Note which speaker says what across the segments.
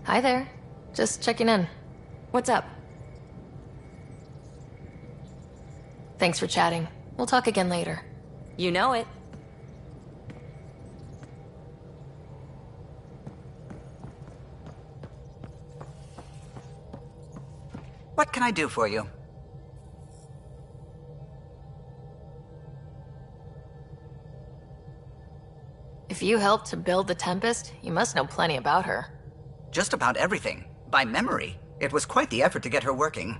Speaker 1: Hi there. Just checking in. What's up? Thanks for chatting. We'll talk again later.
Speaker 2: You know it.
Speaker 3: What can I do for you?
Speaker 1: If you helped to build the Tempest, you must know plenty about her.
Speaker 3: Just about everything. By memory. It was quite the effort to get her working.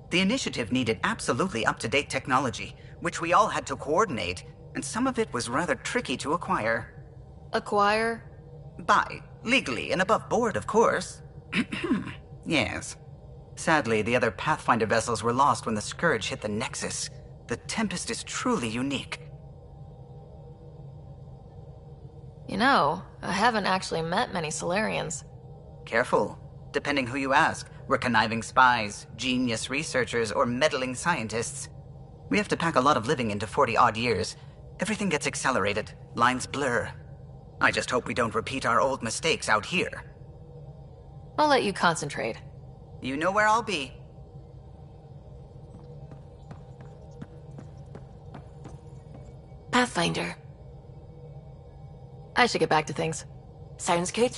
Speaker 3: The initiative needed absolutely up-to-date technology, which we all had to coordinate, and some of it was rather tricky to acquire.
Speaker 1: Acquire?
Speaker 3: Buy. Legally and above board, of course. Yes. Sadly, the other Pathfinder vessels were lost when the Scourge hit the Nexus. The Tempest is truly unique.
Speaker 1: You know, I haven't actually met many Solarians.
Speaker 3: Careful. Depending who you ask, we're conniving spies, genius researchers, or meddling scientists. We have to pack a lot of living into 40-odd years. Everything gets accelerated, lines blur. I just hope we don't repeat our old mistakes out here.
Speaker 1: I'll let you concentrate.
Speaker 3: You know where I'll be.
Speaker 2: Pathfinder.
Speaker 1: I should get back to things.
Speaker 2: Sounds good.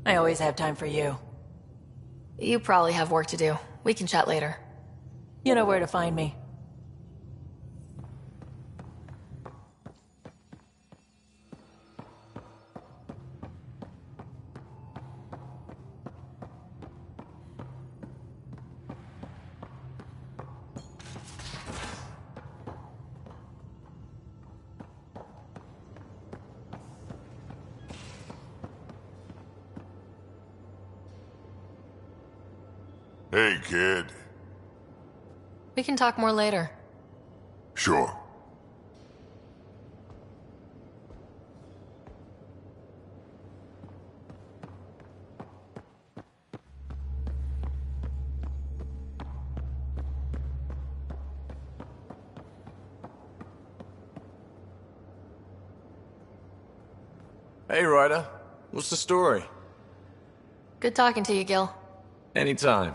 Speaker 2: I always have time for you.
Speaker 1: You probably have work to do. We can chat later.
Speaker 2: You know where to find me.
Speaker 4: Hey, kid.
Speaker 1: We can talk more later.
Speaker 4: Sure.
Speaker 5: Hey, Ryder. What's the story?
Speaker 1: Good talking to you, Gil.
Speaker 5: Anytime.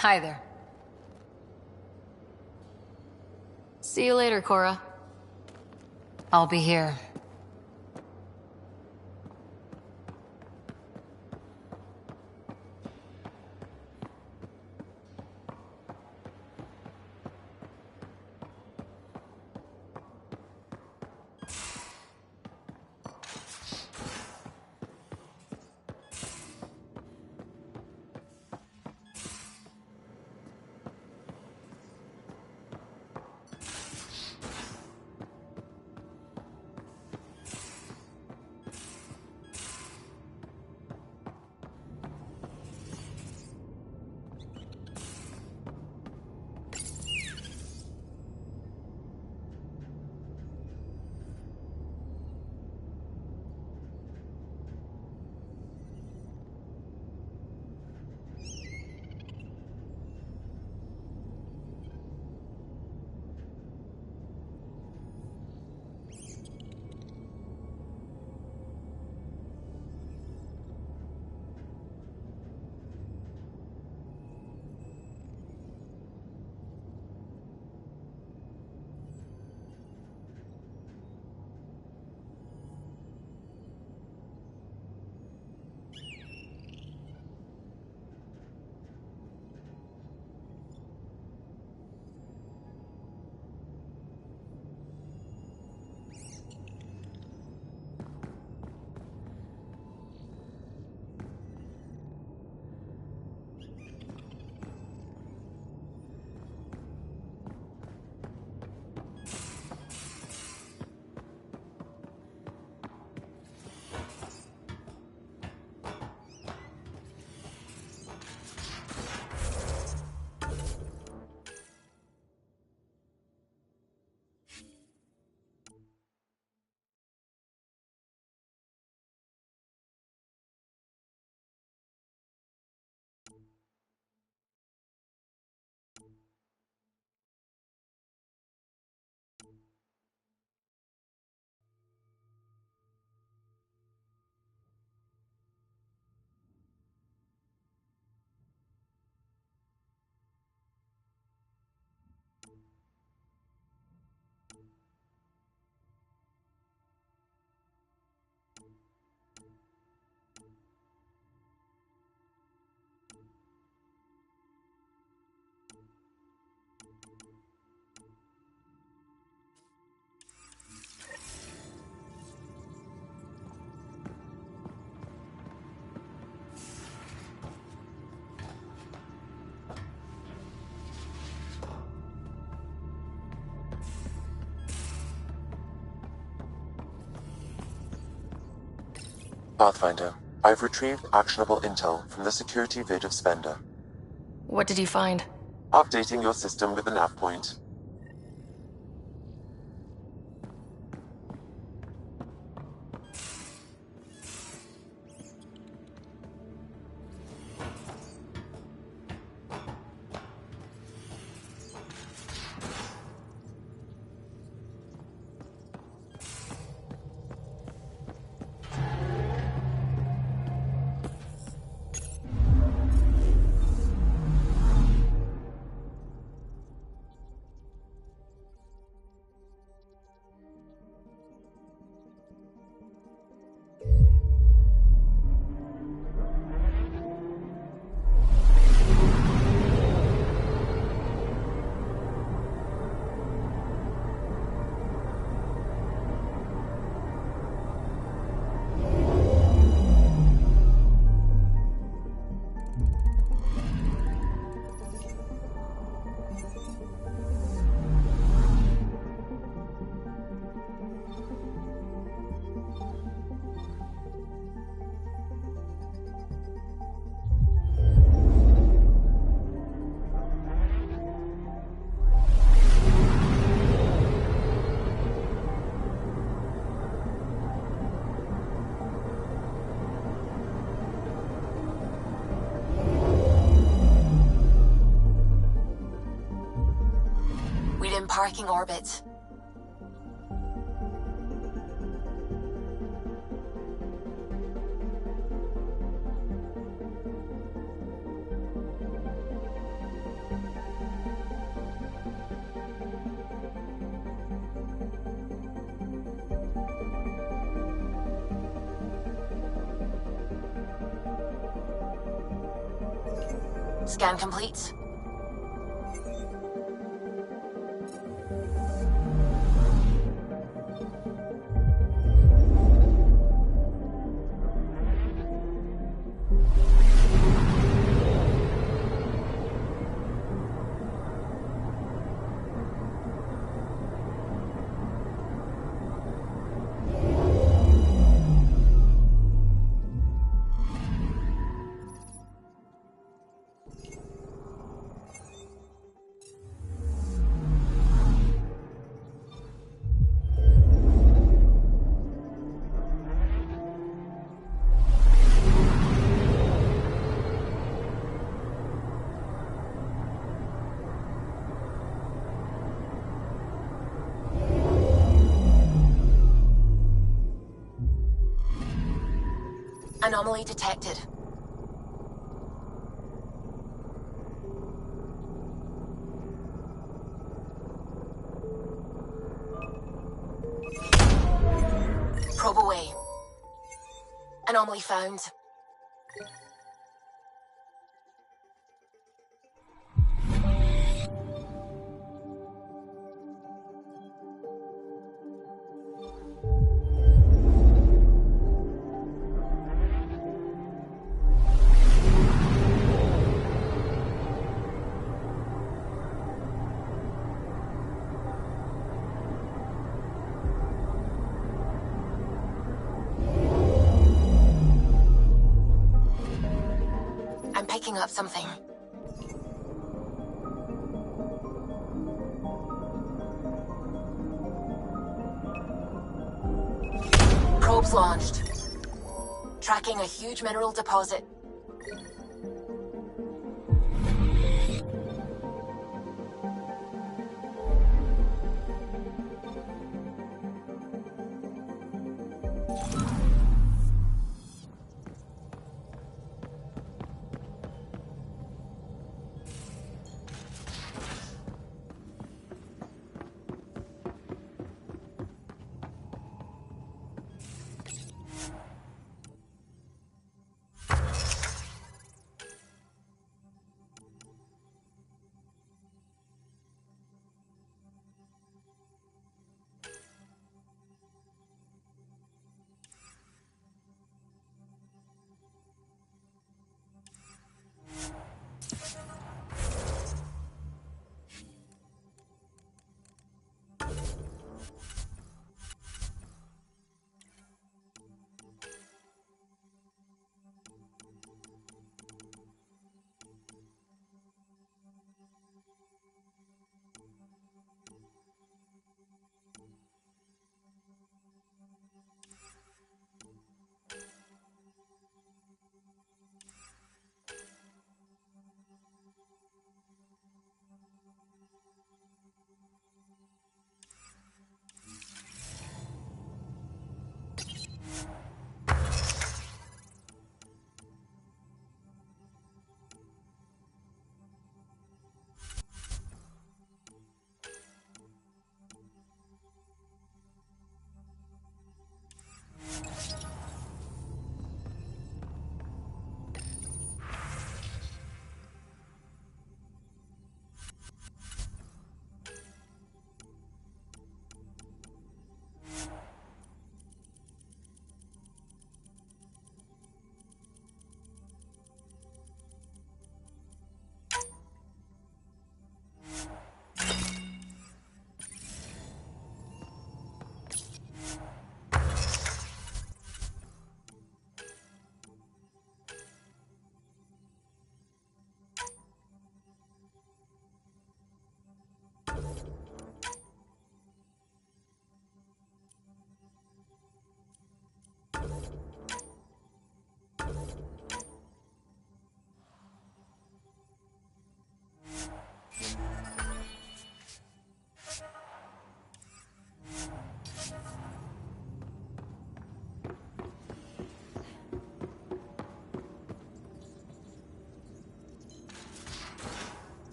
Speaker 2: Hi there.
Speaker 1: See you later, Cora.
Speaker 2: I'll be here.
Speaker 5: Pathfinder.
Speaker 6: I've retrieved actionable intel from the security vid of Spender.
Speaker 1: What did you find?
Speaker 6: Updating your system with the nav point.
Speaker 2: In parking orbit. Scan complete. Anomaly detected. Probe away. Anomaly found. I'm picking up something. Probes launched. Tracking a huge mineral deposit.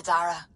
Speaker 2: Kadara.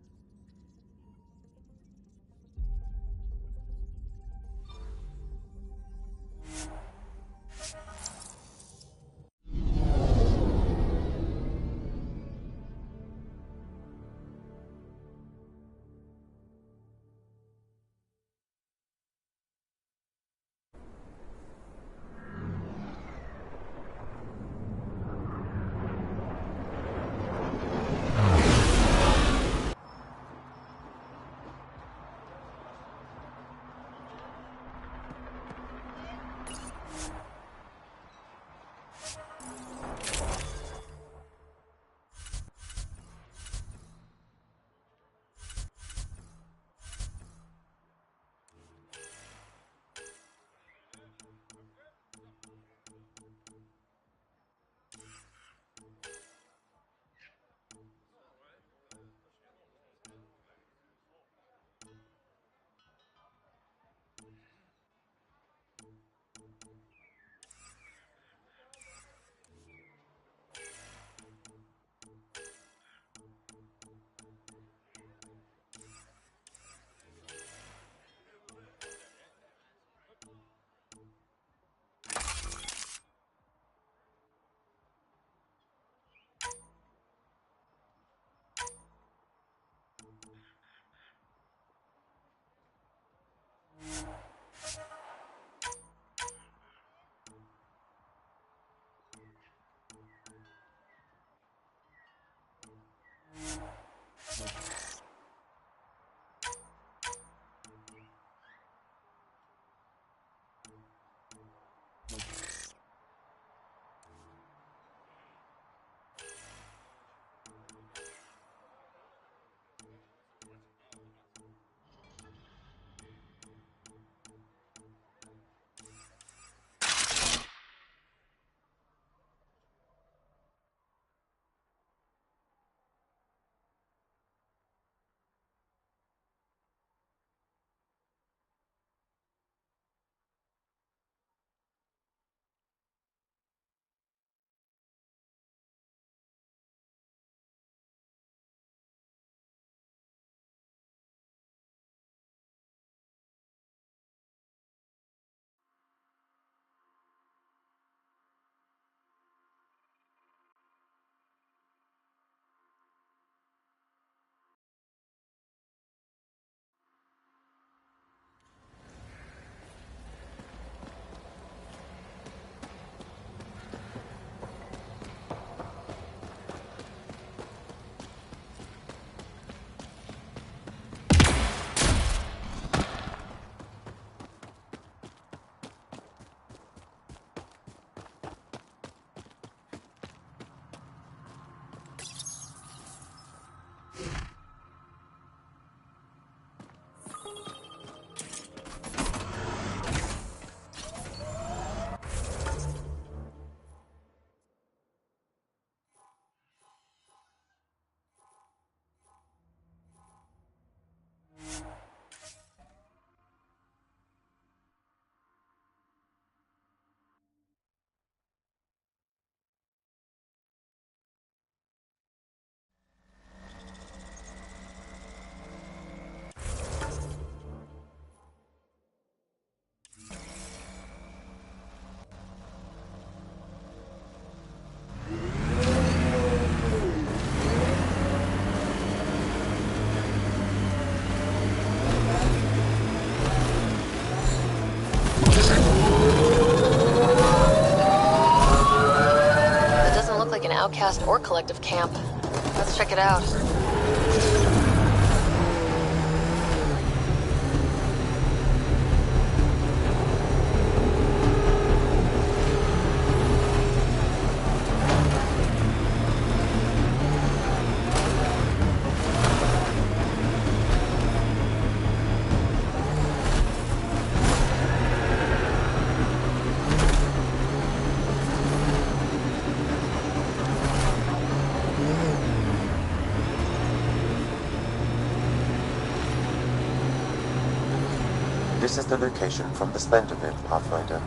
Speaker 1: Outcast or collective camp. Let's check it out.
Speaker 6: This is the location from the Splendor bit, Pathfinder.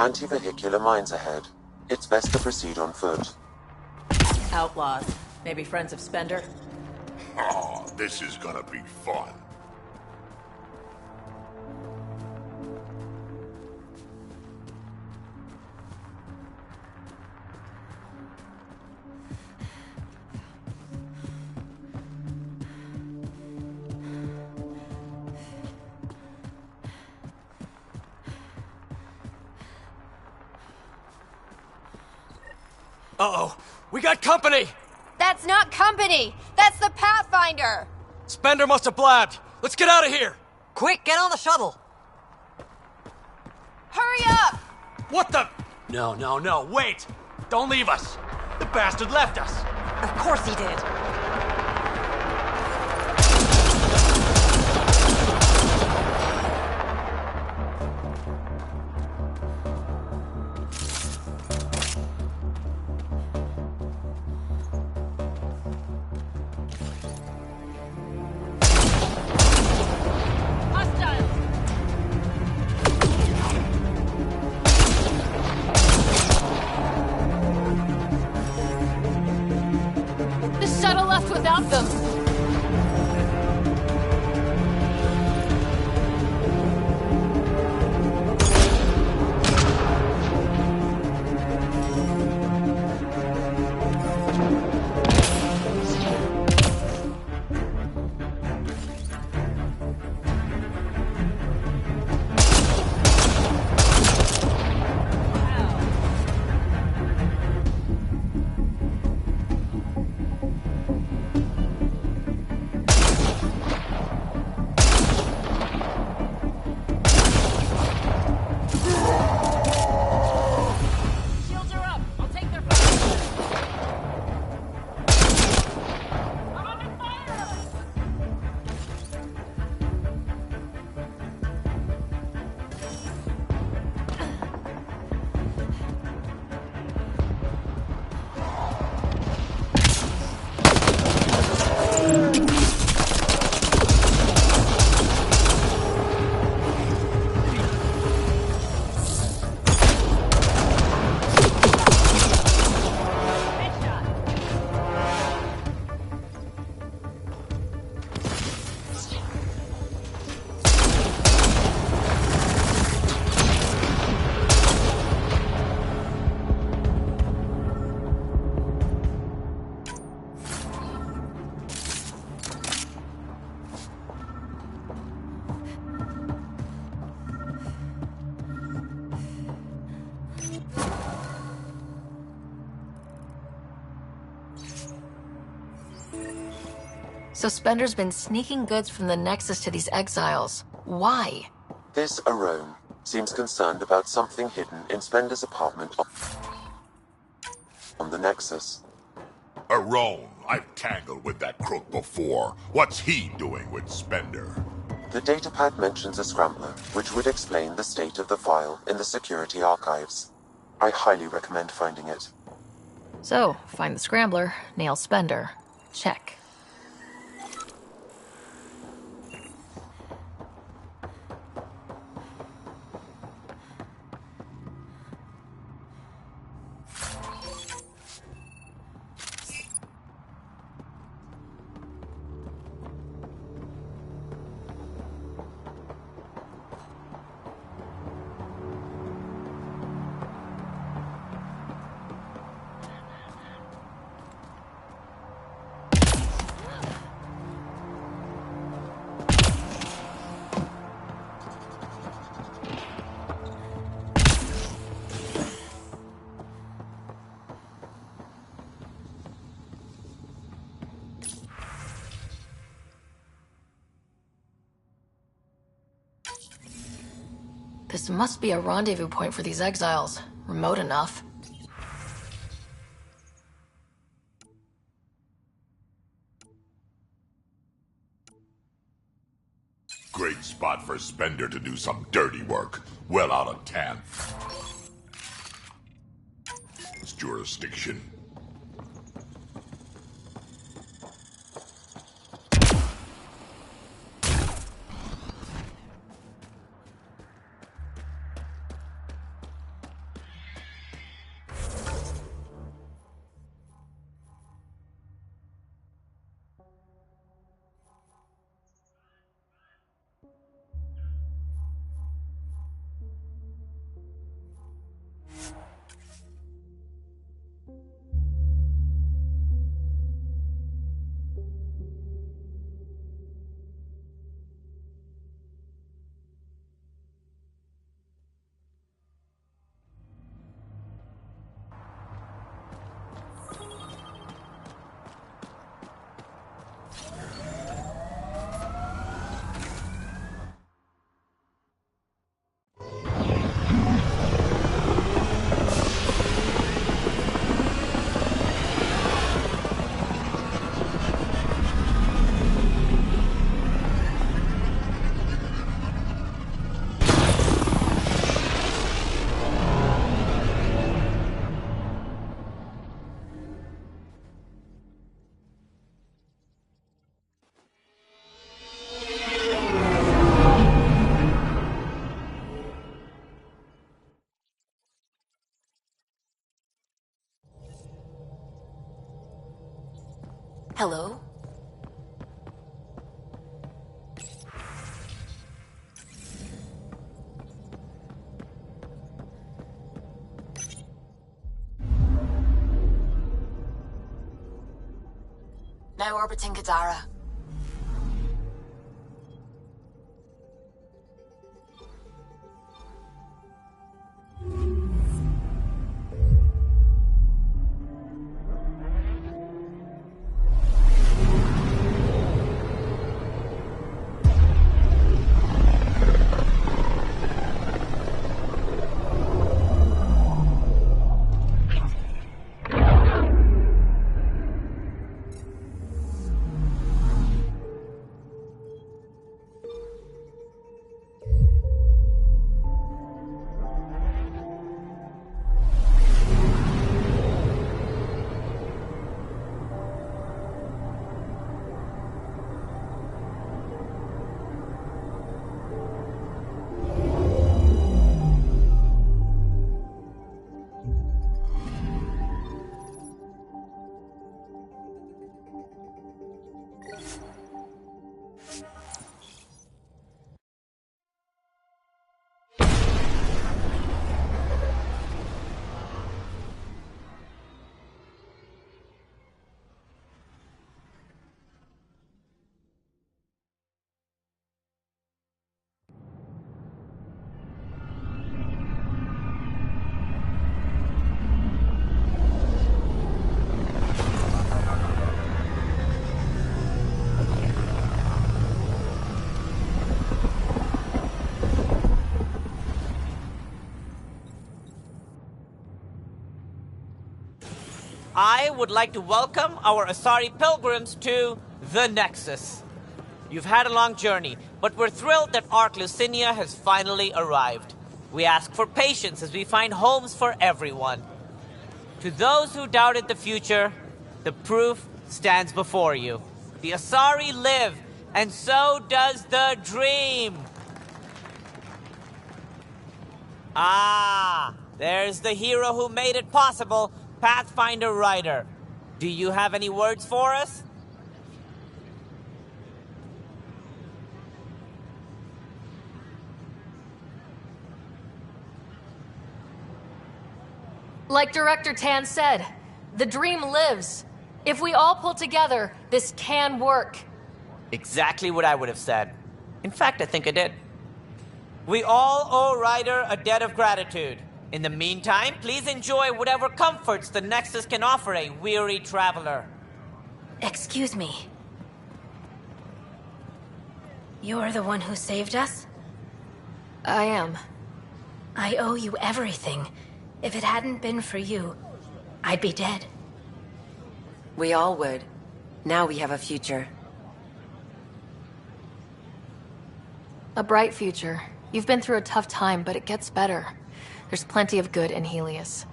Speaker 6: Anti-vehicular mines ahead. It's best to proceed on foot.
Speaker 7: Outlaws. Maybe friends of Spender?
Speaker 4: Oh, this is gonna be fun.
Speaker 8: Uh-oh. We got company!
Speaker 9: That's not company! That's the Pathfinder!
Speaker 8: Spender must have blabbed. Let's get out of here!
Speaker 10: Quick, get on the shuttle!
Speaker 9: Hurry up!
Speaker 8: What the? No, wait! Don't leave us! The bastard left us!
Speaker 10: Of course he did.
Speaker 9: The shuttle left without them! Shields are up! I'll take their fire! I'm under fire!
Speaker 1: So Spender's been sneaking goods from the Nexus to these exiles. Why?
Speaker 6: This Arone seems concerned about something hidden in Spender's apartment on the Nexus.
Speaker 4: Arone, I've tangled with that crook before. What's he doing with Spender?
Speaker 6: The datapad mentions a scrambler, which would explain the state of the file in the security archives. I highly recommend finding it.
Speaker 1: So, find the Scrambler, nail Spender. Check. This must be a rendezvous point for these exiles. Remote enough.
Speaker 4: Great spot for Spender to do some dirty work. Well out of 10. It's jurisdiction.
Speaker 2: Hello? Now orbiting Gadara.
Speaker 9: I would like to welcome our Asari pilgrims to the Nexus. You've had a long journey, but we're thrilled that Ark Lucinia has finally arrived. We ask for patience as we find homes for everyone. To those who doubted the future, the proof stands before you. The Asari live, and so does the dream. Ah, there's the hero who made it possible, Pathfinder Ryder. Do you have any words for us?
Speaker 1: Like Director Tan said, the dream lives. If we all pull together, this can work.
Speaker 9: Exactly what I would have said. In fact, I think I did. We all owe Ryder a debt of gratitude. In the meantime, please enjoy whatever comforts the Nexus can offer a weary traveler.
Speaker 11: Excuse me. You're the one who saved us?
Speaker 1: I am.
Speaker 11: I owe you everything. If it hadn't been for you, I'd be dead.
Speaker 12: We all would. Now we have a future.
Speaker 1: A bright future. You've been through a tough time, but it gets better. There's plenty of good in Helios.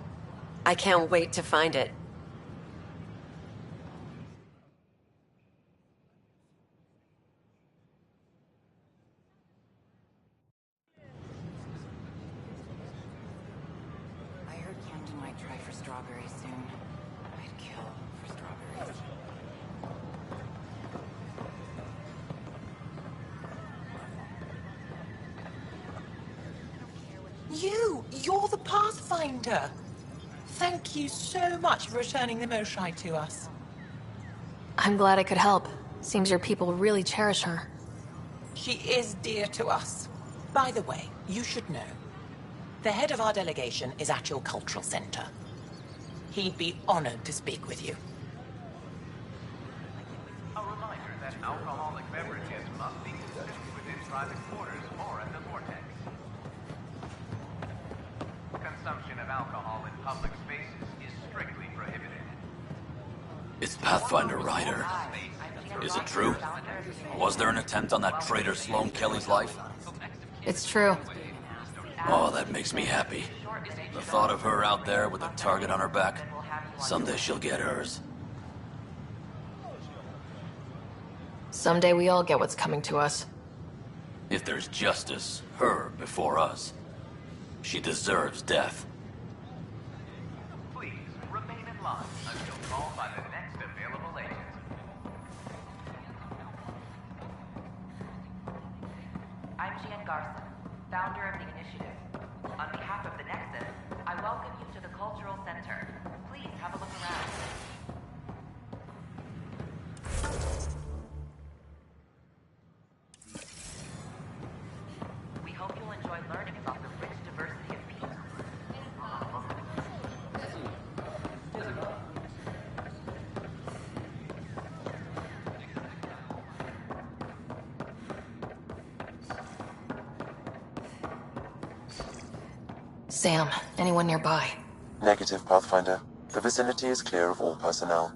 Speaker 12: I can't wait to find it.
Speaker 13: I heard Camden might try for strawberries soon. I'd kill for strawberries.
Speaker 14: You're the Pathfinder! Thank you so much for returning the Moshai to us.
Speaker 1: I'm glad I could help. Seems your people really cherish her.
Speaker 14: She is dear to us. By the way, you should know. The head of our delegation is at your cultural center. He'd be honored to speak with you.
Speaker 15: A reminder that alcoholic beverages must be consumed within private quarters or at the vortex. Consumption of alcohol in public spaces is strictly prohibited.
Speaker 16: It's Pathfinder Ryder. Is it true? Was there an attempt on that traitor Sloane Kelly's life?
Speaker 1: It's true.
Speaker 16: Oh, that makes me happy. The thought of her out there with a target on her back. Someday she'll get hers.
Speaker 1: Someday we all get what's coming to us.
Speaker 16: If there's justice, her before us. She deserves death.
Speaker 15: Please remain in line until called by the next available agent.
Speaker 13: Garson, founder of the initiative. On behalf of the Nexus, I welcome you to the Cultural Center. Please have a look around. We hope you'll enjoy learning about the rich diversity of people.
Speaker 1: Sam, anyone nearby?
Speaker 6: Negative, Pathfinder. The vicinity is clear of all personnel.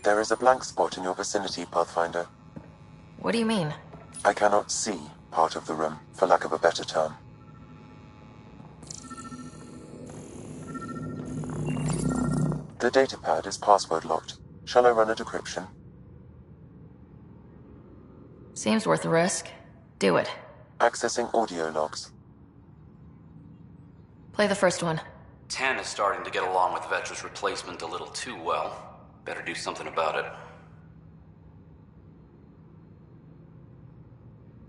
Speaker 6: There is a blank spot in your vicinity, Pathfinder.
Speaker 1: What do you mean?
Speaker 6: I cannot see part of the room, for lack of a better term. The datapad is password locked. Shall I run a decryption?
Speaker 1: Seems worth the risk. Do it.
Speaker 6: Accessing audio logs.
Speaker 1: Play the first one.
Speaker 16: Tan is starting to get along with Vetra's replacement a little too well. Better do something about it.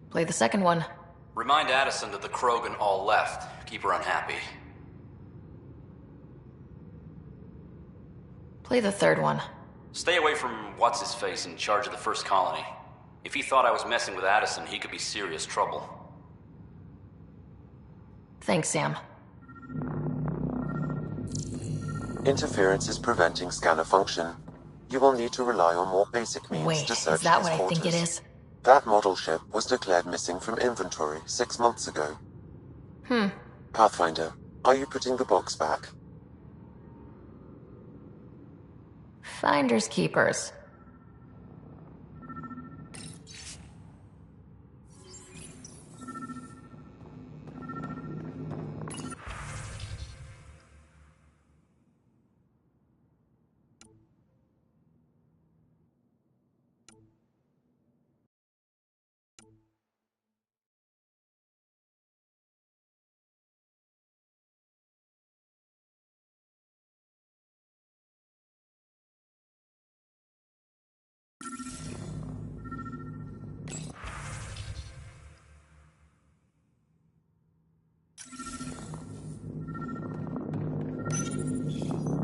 Speaker 1: Play the second one.
Speaker 16: Remind Addison that the Krogan all left. Keep her unhappy.
Speaker 1: Play the third one.
Speaker 16: Stay away from what's-his-face in charge of the first colony. If he thought I was messing with Addison, he could be serious trouble.
Speaker 1: Thanks, Sam.
Speaker 6: Interference is preventing scanner function. You will need to rely on more basic means
Speaker 1: Wait,
Speaker 6: to search
Speaker 1: is that
Speaker 6: these
Speaker 1: what I think it
Speaker 6: quarters.
Speaker 1: is?
Speaker 6: That model ship was declared missing from inventory 6 months ago. Pathfinder, are you putting the box back?
Speaker 1: Finders keepers.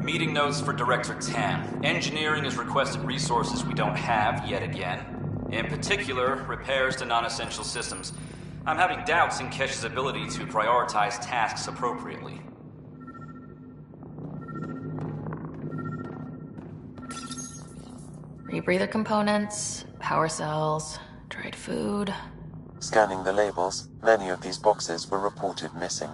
Speaker 16: Meeting notes for Director Tan. Engineering has requested resources we don't have yet again. In particular, repairs to non-essential systems. I'm having doubts in Kesh's ability to prioritize tasks appropriately.
Speaker 1: Rebreather components, power cells, dried food.
Speaker 6: Scanning the labels, many of these boxes were reported missing.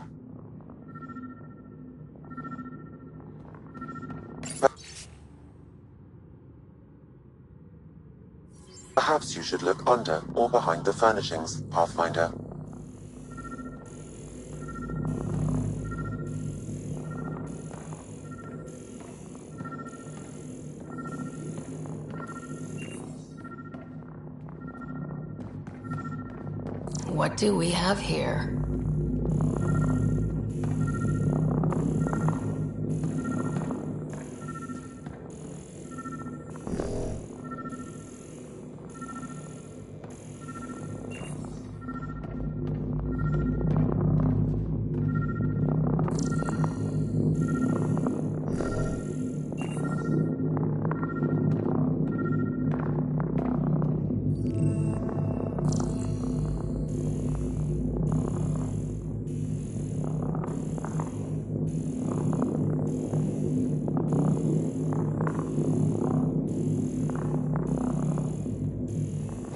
Speaker 6: Perhaps you should look under or behind the furnishings, Pathfinder.
Speaker 1: What do we have here?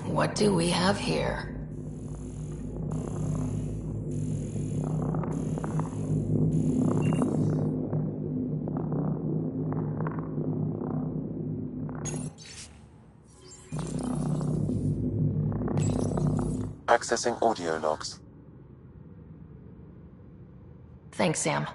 Speaker 1: What do we have here?
Speaker 6: Accessing audio logs.
Speaker 1: Thanks, Sam.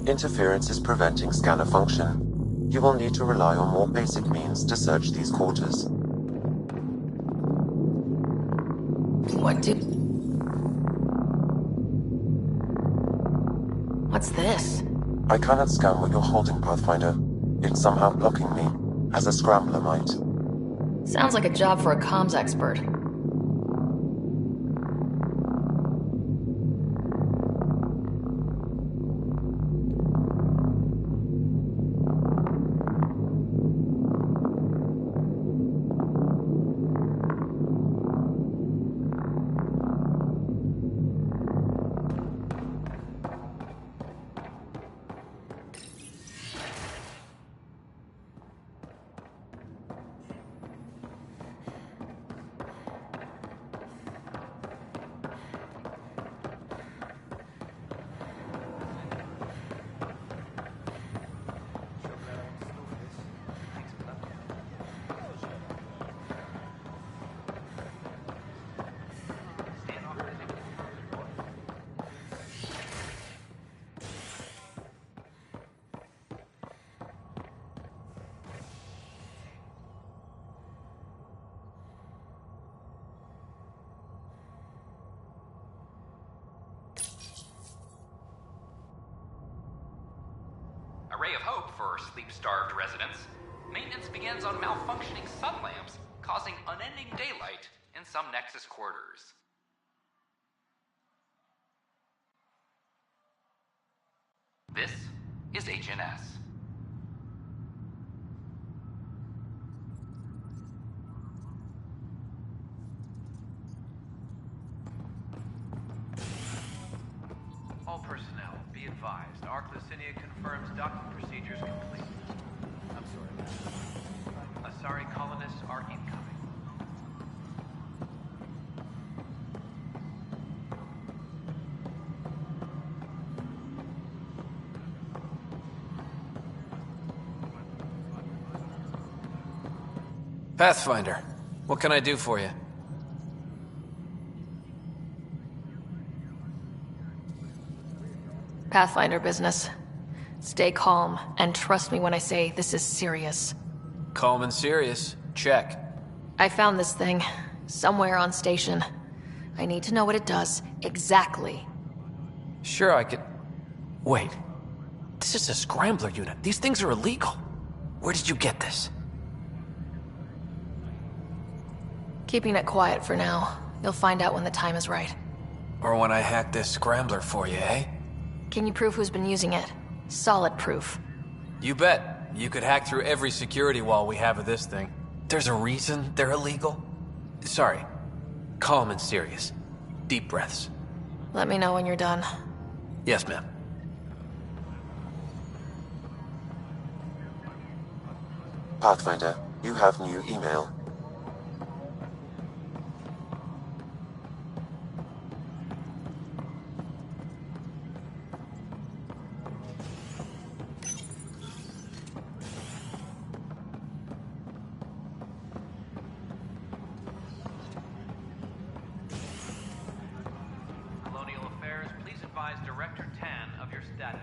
Speaker 6: Interference is preventing scanner function. you will need to rely on more basic means to search these quarters.
Speaker 1: What's this?
Speaker 6: I cannot scan what you're holding, Pathfinder. It's somehow blocking me, as a scrambler might.
Speaker 1: Sounds like a job for a comms expert.
Speaker 17: A ray of hope for sleep-starved residents. Maintenance begins on malfunctioning sun lamps, causing unending daylight in some Nexus quarters. This is HNS.
Speaker 15: All personnel, be advised. Arclusinia confirms docking procedures complete. I'm sorry. Asari colonists are incoming.
Speaker 5: Pathfinder, what can I do for you?
Speaker 1: Pathfinder business. Stay calm, and trust me when I say this is serious.
Speaker 5: Calm and serious. Check.
Speaker 1: I found this thing, somewhere on station. I need to know what it does, exactly.
Speaker 5: Sure, I could... Wait. This is a scrambler unit. These things are illegal. Where did you get this?
Speaker 1: Keeping it quiet for now. You'll find out when the time is right.
Speaker 5: Or when I hack this scrambler for you, eh?
Speaker 1: Can you prove who's been using it? Solid proof.
Speaker 5: You bet. You could hack through every security wall we have of this thing. There's a reason they're illegal. Sorry. Calm and serious. Deep breaths.
Speaker 1: Let me know when you're done.
Speaker 5: Yes, ma'am.
Speaker 6: Pathfinder, you have new email.
Speaker 15: Colonial Affairs, please advise Director Tan of your status.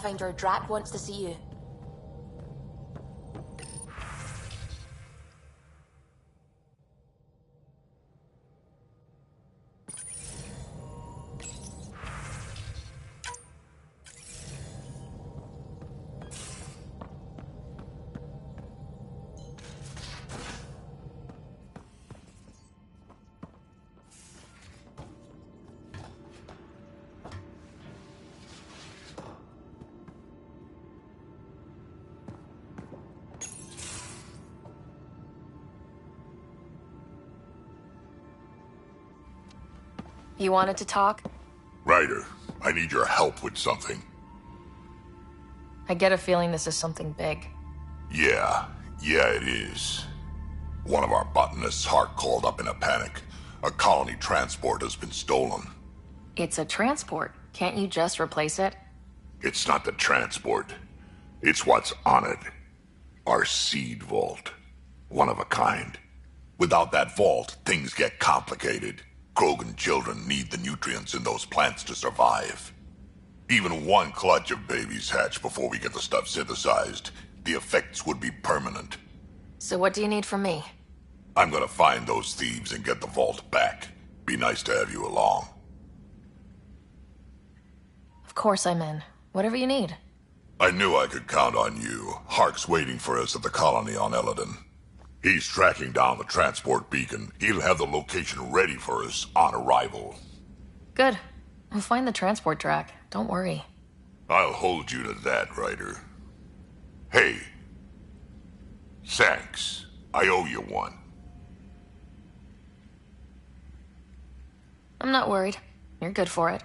Speaker 2: Pathfinder, Drac wants to see you.
Speaker 1: You wanted to talk?
Speaker 4: Ryder, I need your help with something.
Speaker 1: I get a feeling this is something big.
Speaker 4: Yeah, it is. One of our botanists' heart called up in a panic. A colony transport has been stolen.
Speaker 1: It's a transport. Can't you just replace it?
Speaker 4: It's not the transport. It's what's on it. Our seed vault. One of a kind. Without that vault, things get complicated. Krogan children need the nutrients in those plants to survive. Even one clutch of babies hatch before we get the stuff synthesized. The effects would be permanent.
Speaker 1: So what do you need from me?
Speaker 4: I'm gonna find those thieves and get the vault back. Be nice to have you along.
Speaker 1: Of course I'm in. Whatever you need.
Speaker 4: I knew I could count on you. Hark's waiting for us at the colony on Eladon. He's tracking down the transport beacon. He'll have the location ready for us on arrival.
Speaker 1: Good. We'll find the transport track. Don't worry.
Speaker 4: I'll hold you to that, Ryder. Hey. Thanks. I owe you one.
Speaker 1: I'm not worried. You're good for it.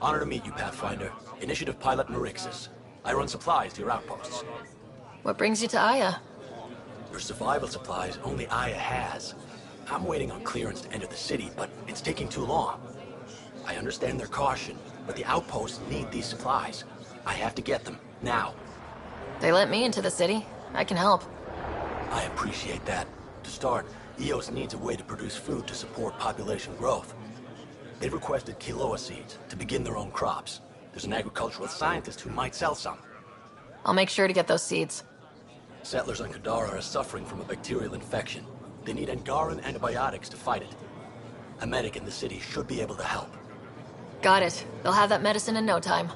Speaker 8: Honor to meet you, Pathfinder. Initiative Pilot Merixis. I run supplies to your outposts.
Speaker 1: What brings you to Aya?
Speaker 8: Your survival supplies only Aya has. I'm waiting on clearance to enter the city, but it's taking too long. I understand their caution, but the outposts need these supplies. I have to get them, now.
Speaker 1: They let me into the city. I can help.
Speaker 8: I appreciate that. To start, EOS needs a way to produce food to support population growth. They've requested quinoa seeds to begin their own crops. There's an agricultural scientist who might sell some.
Speaker 1: I'll make sure to get those seeds.
Speaker 8: Settlers on Kadara are suffering from a bacterial infection. They need Angaran antibiotics to fight it. A medic in the city should be able to help.
Speaker 1: Got it. They'll have that medicine in no time.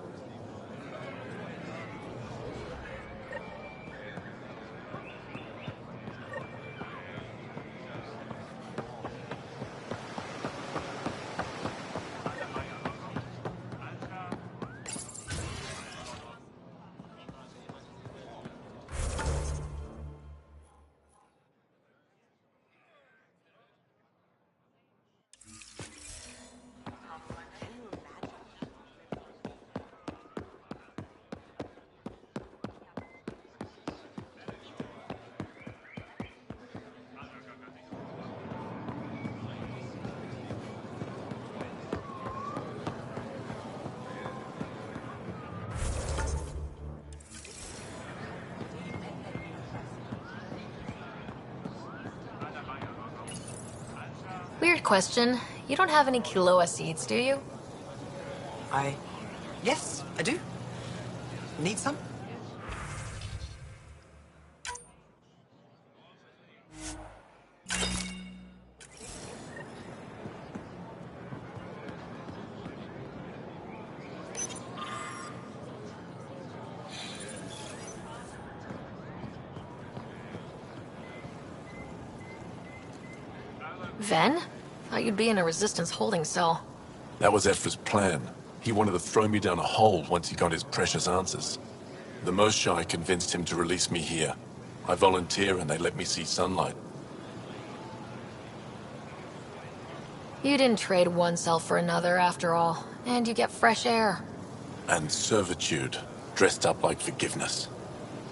Speaker 1: Weird question. You don't have any quinoa seeds, do you?
Speaker 3: Yes, I do. Need some?
Speaker 1: Ven? Thought you'd be in a resistance holding cell.
Speaker 18: That was Ephra's plan. He wanted to throw me down a hole once he got his precious answers. The Moshae convinced him to release me here. I volunteer and they let me see sunlight.
Speaker 1: You didn't trade one cell for another, after all. And you get fresh air.
Speaker 18: And servitude, dressed up like forgiveness.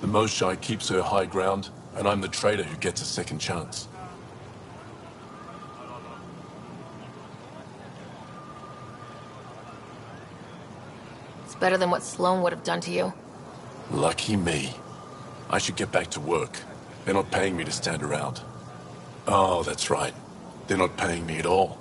Speaker 18: The Moshae keeps her high ground, and I'm the traitor who gets a second chance.
Speaker 1: It's better than what Sloan would have done to you.
Speaker 18: Lucky me. I should get back to work. They're not paying me to stand around. Oh, that's right. They're not paying me at all.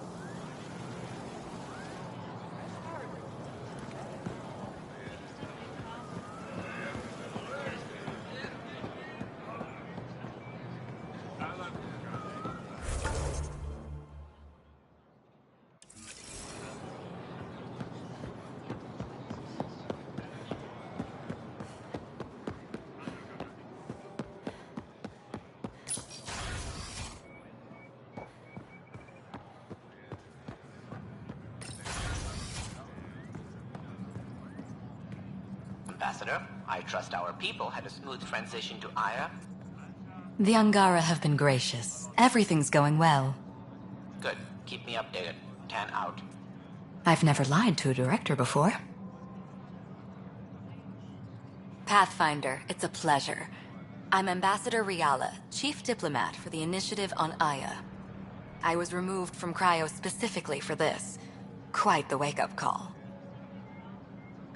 Speaker 19: Ambassador, I trust our people had a smooth transition to Aya.
Speaker 20: The Angara have been gracious. Everything's going well.
Speaker 19: Good. Keep me updated. Tan out.
Speaker 20: I've never lied to a director before. Pathfinder, it's a pleasure. I'm Ambassador Riala, Chief Diplomat for the Initiative on Aya. I was removed from Cryo specifically for this. Quite the wake-up call.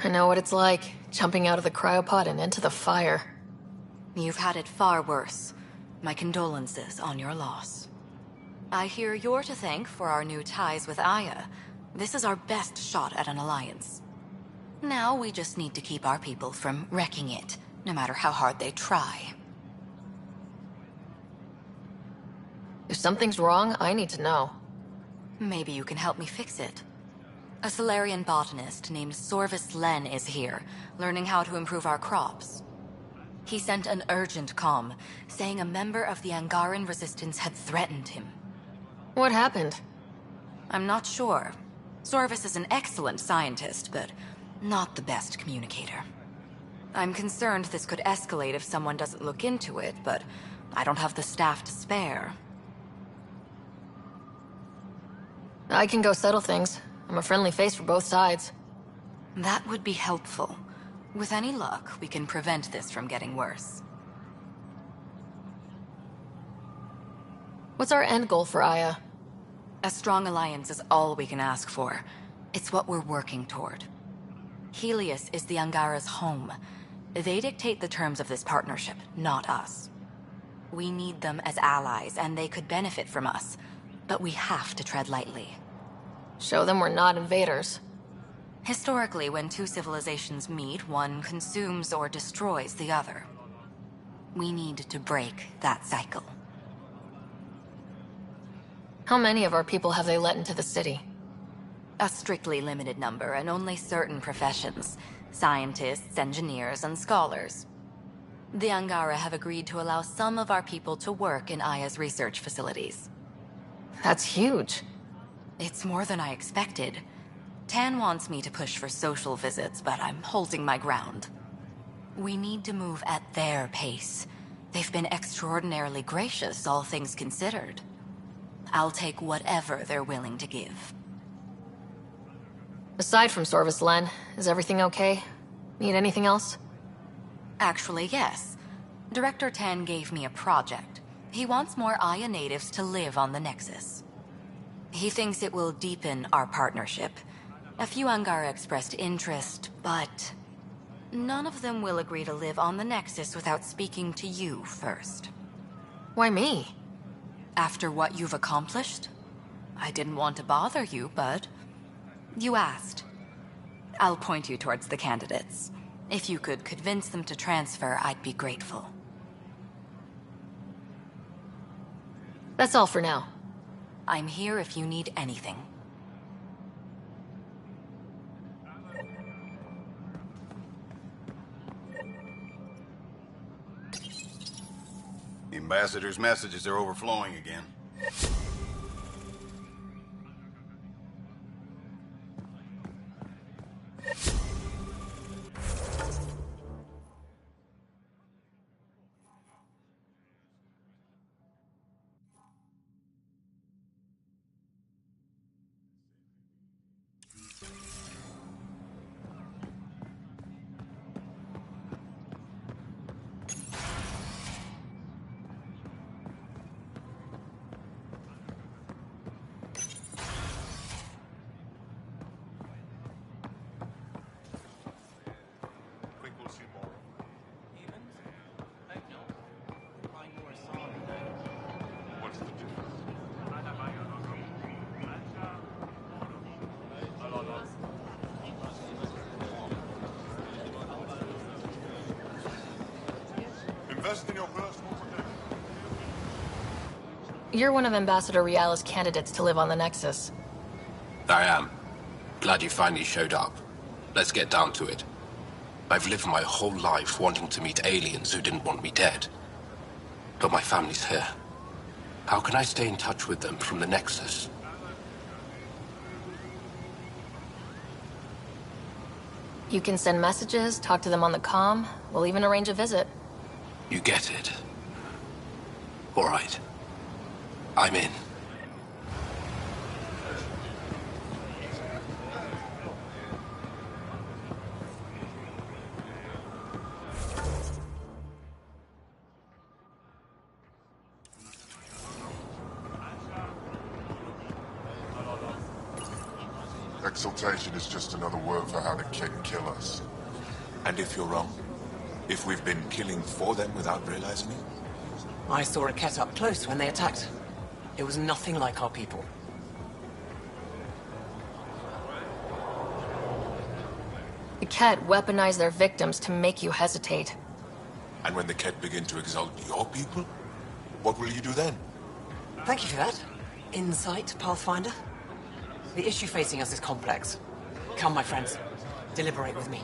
Speaker 1: I know what it's like, jumping out of the cryopod and into the fire.
Speaker 20: You've had it far worse. My condolences on your loss. I hear you're to thank for our new ties with Aya. This is our best shot at an alliance. Now we just need to keep our people from wrecking it, no matter how hard they try.
Speaker 1: If something's wrong, I need to know.
Speaker 20: Maybe you can help me fix it. A Solarian botanist named Sorvis Len is here, learning how to improve our crops. He sent an urgent comm, saying a member of the Angaran resistance had threatened him.
Speaker 1: What happened?
Speaker 20: I'm not sure. Sorvis is an excellent scientist, but not the best communicator. I'm concerned this could escalate if someone doesn't look into it, but I don't have the staff to spare.
Speaker 1: I can go settle things. I'm a friendly face for both sides.
Speaker 20: That would be helpful. With any luck, we can prevent this from getting worse.
Speaker 1: What's our end goal for Aya?
Speaker 20: A strong alliance is all we can ask for. It's what we're working toward. Helios is the Angara's home. They dictate the terms of this partnership, not us. We need them as allies, and they could benefit from us. But we have to tread lightly.
Speaker 1: Show them we're not invaders.
Speaker 20: Historically, when two civilizations meet, one consumes or destroys the other. We need to break that cycle.
Speaker 1: How many of our people have they let into the city?
Speaker 20: A strictly limited number, and only certain professions. Scientists, engineers, and scholars. The Angara have agreed to allow some of our people to work in Aya's research facilities.
Speaker 1: That's huge.
Speaker 20: It's more than I expected. Tan wants me to push for social visits, but I'm holding my ground. We need to move at their pace. They've been extraordinarily gracious, all things considered. I'll take whatever they're willing to give.
Speaker 1: Aside from Sorvis Len, is everything okay? Need anything else?
Speaker 20: Actually, yes. Director Tan gave me a project. He wants more Aya natives to live on the Nexus. He thinks it will deepen our partnership. A few Angara expressed interest, but none of them will agree to live on the Nexus without speaking to you first.
Speaker 1: Why me?
Speaker 20: After what you've accomplished? I didn't want to bother you, but you asked. I'll point you towards the candidates. If you could convince them to transfer, I'd be grateful.
Speaker 1: That's all for now.
Speaker 20: I'm here if you need anything.
Speaker 21: The Ambassador's messages are overflowing again.
Speaker 4: Invest in your personal protection.
Speaker 1: You're one of Ambassador Riala's candidates to live on the Nexus.
Speaker 22: I am. Glad you finally showed up. Let's get down to it. I've lived my whole life wanting to meet aliens who didn't want me dead. But my family's here. How can I stay in touch with them from the Nexus?
Speaker 1: You can send messages, talk to them on the comm. We'll even arrange a visit.
Speaker 22: You get it. All right. I'm in.
Speaker 4: Exaltation is just another word for how the Ket kill us. And if you're wrong, if we've been killing for them without realizing it?
Speaker 14: I saw a Ket up close when they attacked. It was nothing like our people.
Speaker 1: The Ket weaponize their victims to make you hesitate.
Speaker 4: And when the Ket begin to exalt your people, what will you do then?
Speaker 14: Thank you for that. Insight, Pathfinder. The issue facing us is complex. Come, my friends. Deliberate with me.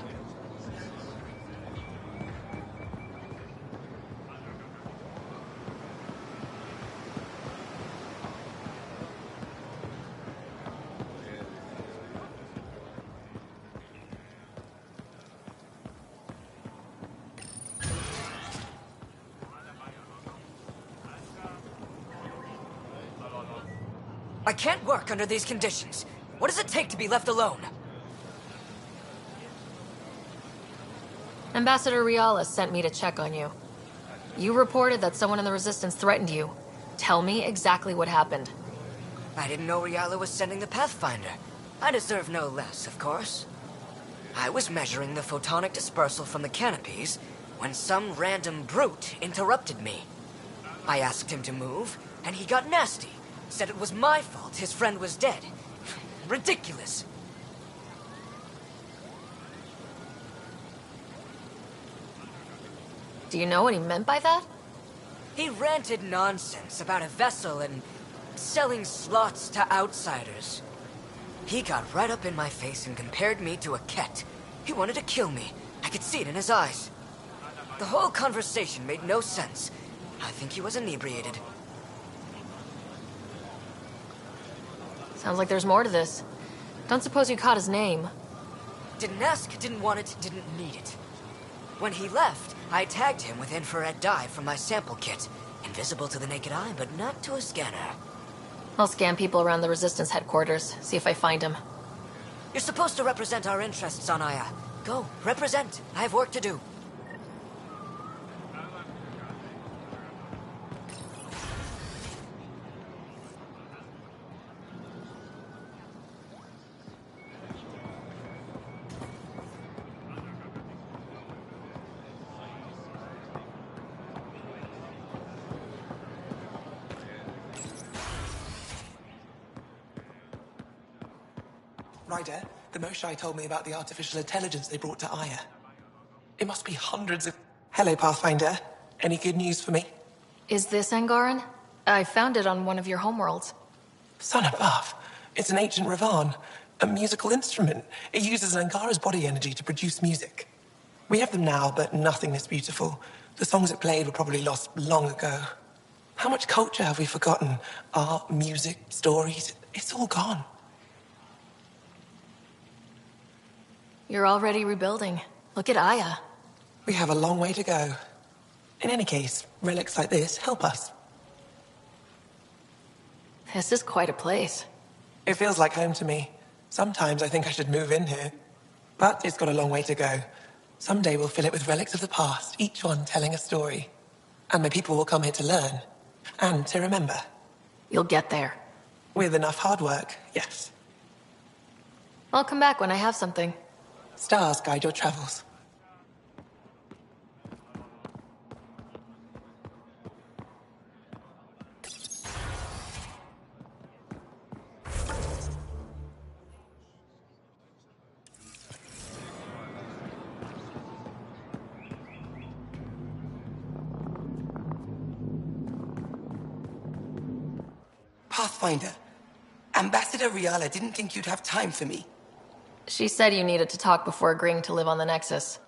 Speaker 10: I can't work under these conditions. What does it take to be left alone?
Speaker 1: Ambassador Riala sent me to check on you. You reported that someone in the Resistance threatened you. Tell me exactly what happened.
Speaker 10: I didn't know Riala was sending the Pathfinder. I deserve no less, of course. I was measuring the photonic dispersal from the canopies when some random brute interrupted me. I asked him to move, and he got nasty. Said it was my fault his friend was dead. Ridiculous.
Speaker 1: Do you know what he meant by that?
Speaker 10: He ranted nonsense about a vessel and selling slots to outsiders. He got right up in my face and compared me to a cat. He wanted to kill me. I could see it in his eyes. The whole conversation made no sense. I think he was inebriated.
Speaker 1: Sounds like there's more to this. Don't suppose you caught his name?
Speaker 10: Didn't ask, didn't want it, didn't need it. When he left, I tagged him with infrared dye from my sample kit. Invisible to the naked eye, but not to a scanner.
Speaker 1: I'll scan people around the Resistance headquarters, see if I find him.
Speaker 10: You're supposed to represent our interests on Aya. Go, represent. I have work to do.
Speaker 7: Ryder, the Moshai told me about the artificial intelligence they brought to Aya. It must be hundreds of... Hello, Pathfinder. Any good news for me?
Speaker 1: Is this Angaran? I found it on one of your homeworlds.
Speaker 7: Son above. It's an ancient Ravan. A musical instrument. It uses Angara's body energy to produce music. We have them now, but nothing this beautiful. The songs it played were probably lost long ago. How much culture have we forgotten? Art, music, stories. It's all gone.
Speaker 1: You're already rebuilding. Look at Aya.
Speaker 7: We have a long way to go. In any case, relics like this help us.
Speaker 1: This is quite a place.
Speaker 7: It feels like home to me. Sometimes I think I should move in here. But it's got a long way to go. Someday we'll fill it with relics of the past, each one telling a story. And my people will come here to learn. And to remember.
Speaker 1: You'll get there.
Speaker 7: With enough hard work, yes.
Speaker 1: I'll come back when I have something.
Speaker 7: Stars guide your travels.
Speaker 9: Pathfinder, Ambassador Riala didn't think you'd have time for me.
Speaker 1: She said you needed to talk before agreeing to live on the Nexus.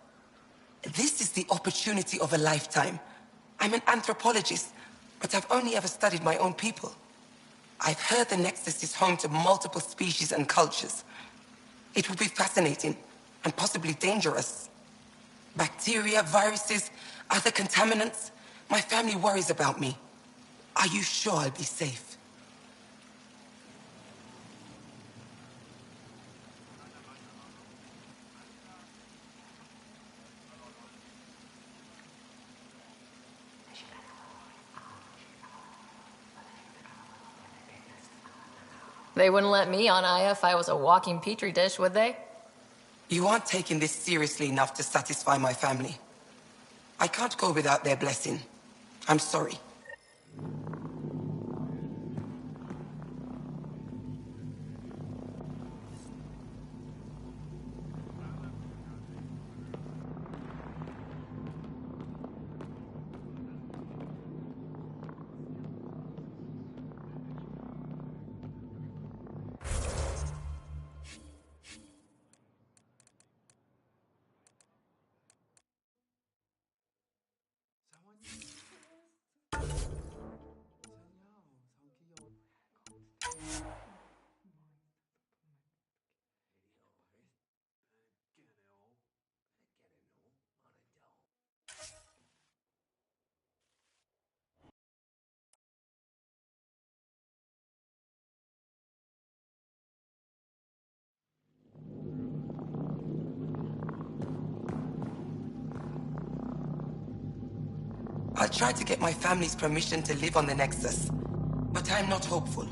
Speaker 9: This is the opportunity of a lifetime. I'm an anthropologist, but I've only ever studied my own people. I've heard the Nexus is home to multiple species and cultures. It will be fascinating and possibly dangerous. Bacteria, viruses, other contaminants. My family worries about me. Are you sure I'll be safe?
Speaker 1: They wouldn't let me on Aya if I was a walking petri dish, would they?
Speaker 9: You aren't taking this seriously enough to satisfy my family. I can't go without their blessing. I'm sorry. I'll try to get my family's permission to live on the Nexus, but I'm not hopeful.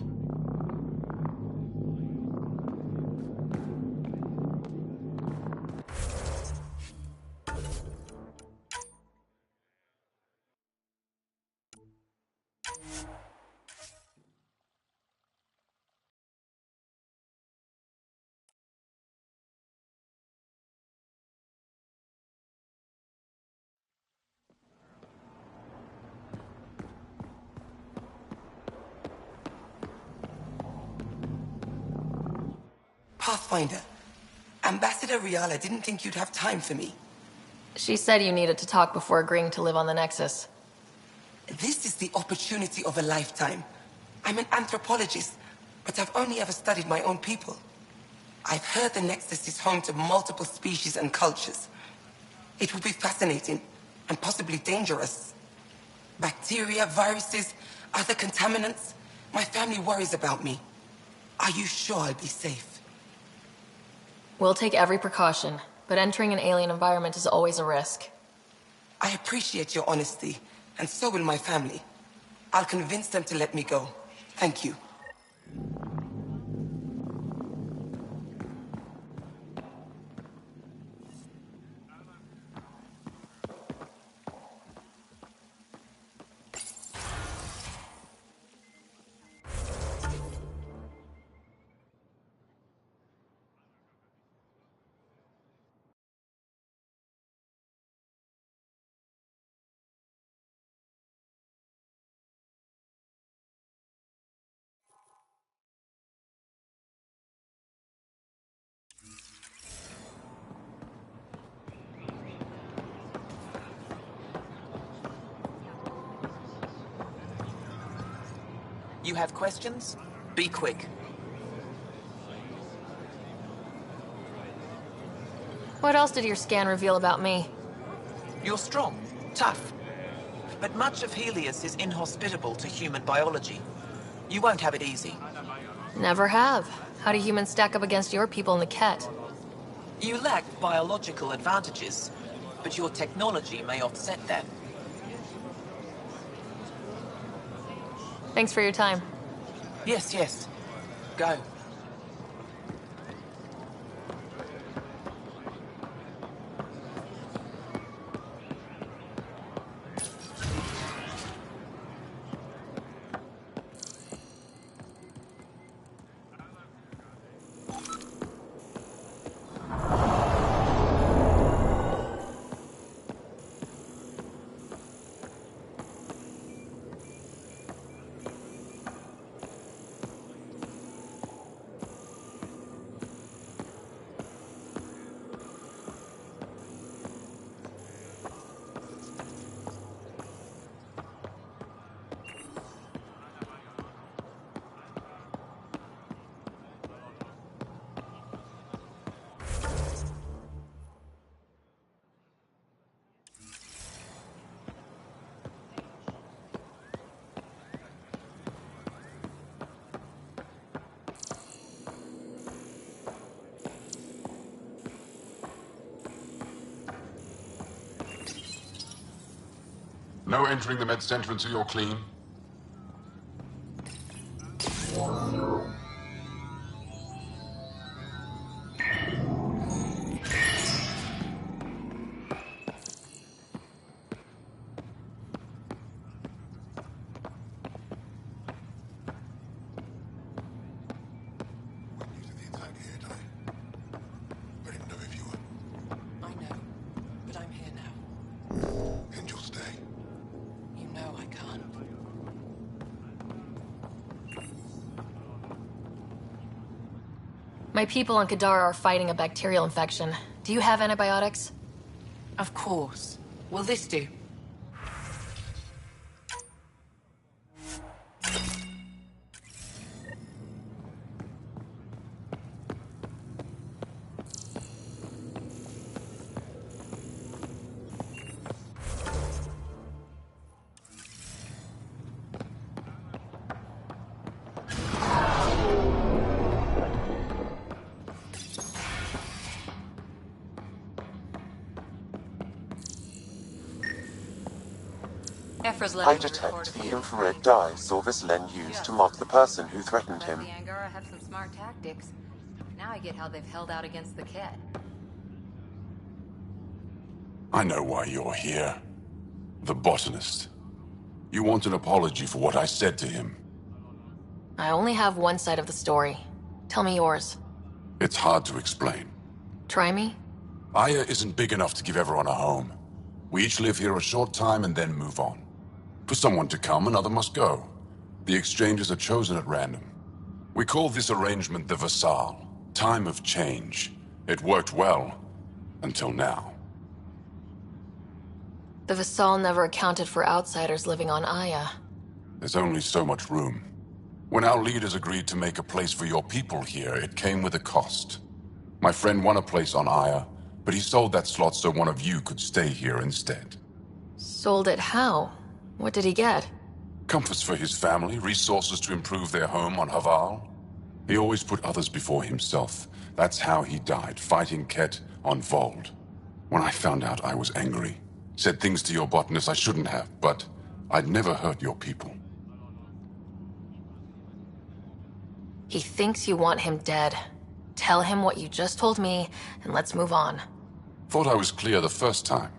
Speaker 9: Pathfinder, Ambassador Riala didn't think you'd have time for me.
Speaker 1: She said you needed to talk before agreeing to live on the Nexus.
Speaker 9: This is the opportunity of a lifetime. I'm an anthropologist, but I've only ever studied my own people. I've heard the Nexus is home to multiple species and cultures. It will be fascinating, and possibly dangerous. Bacteria, viruses, other contaminants. My family worries about me. Are you sure I'll be safe?
Speaker 1: We'll take every precaution, but entering an alien environment is always a risk.
Speaker 9: I appreciate your honesty, and so will my family. I'll convince them to let me go. Thank you.
Speaker 14: You have questions? Be quick.
Speaker 1: What else did your scan reveal about me?
Speaker 14: You're strong, tough. But much of Helios is inhospitable to human biology. You won't have it easy.
Speaker 1: Never have. How do humans stack up against your people in the Ket?
Speaker 14: You lack biological advantages, but your technology may offset that.
Speaker 1: Thanks for your time.
Speaker 14: Yes, yes. Go.
Speaker 18: No entering the med center until you're clean.
Speaker 14: I know, but I'm here now.
Speaker 4: And you'll stay.
Speaker 14: You know I can't.
Speaker 1: My people on Kadar are fighting a bacterial infection. Do you have antibiotics?
Speaker 14: Of course. Will this do?
Speaker 6: I detect the infrared dye Silvis-Len used to mark the person who threatened him.
Speaker 11: The Angara have some smart tactics. Now I get how they've held out against the Ket.
Speaker 18: I know why you're here. The botanist. You want an apology for what I said to him.
Speaker 1: I only have one side of the story. Tell me yours.
Speaker 18: It's hard to explain.
Speaker 1: Try me?
Speaker 18: Aya isn't big enough to give everyone a home. We each live here a short time and then move on. For someone to come, another must go. The exchanges are chosen at random. We call this arrangement the Vassal. Time of change. It worked well. Until now.
Speaker 1: The Vassal never accounted for outsiders living on Aya.
Speaker 18: There's only so much room. When our leaders agreed to make a place for your people here, it came with a cost. My friend won a place on Aya, but he sold that slot so one of you could stay here instead.
Speaker 1: Sold it how? What did he get?
Speaker 18: Comforts for his family, resources to improve their home on Haval. He always put others before himself. That's how he died, fighting Ket on Vold. When I found out, I was angry. Said things to your botanist I shouldn't have, but I'd never hurt your people.
Speaker 1: He thinks you want him dead. Tell him what you just told me, and let's move on.
Speaker 18: Thought I was clear the first time.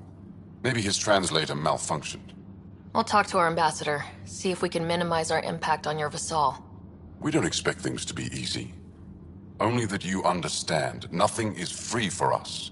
Speaker 18: Maybe his translator malfunctioned.
Speaker 1: I'll talk to our ambassador, see if we can minimize our impact on your Vassal.
Speaker 18: We don't expect things to be easy. Only that you understand, nothing is free for us.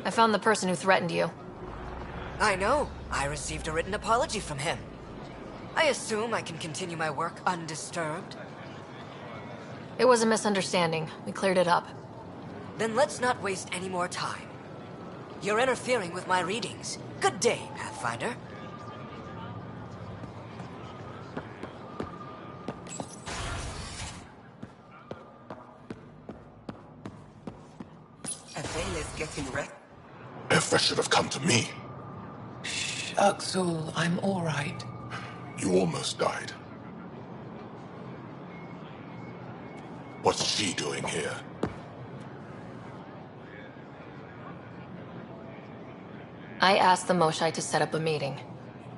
Speaker 1: I found the person who threatened you.
Speaker 10: I know. I received a written apology from him. I assume I can continue my work undisturbed.
Speaker 1: It was a misunderstanding. We cleared it up.
Speaker 10: Then let's not waste any more time. You're interfering with my readings. Good day, Pathfinder.
Speaker 9: Avela's getting wrecked.
Speaker 4: Effa should have come to me.
Speaker 7: Uxul, I'm all right.
Speaker 4: You almost died. What's she doing here?
Speaker 1: I asked the Moshai to set up a meeting.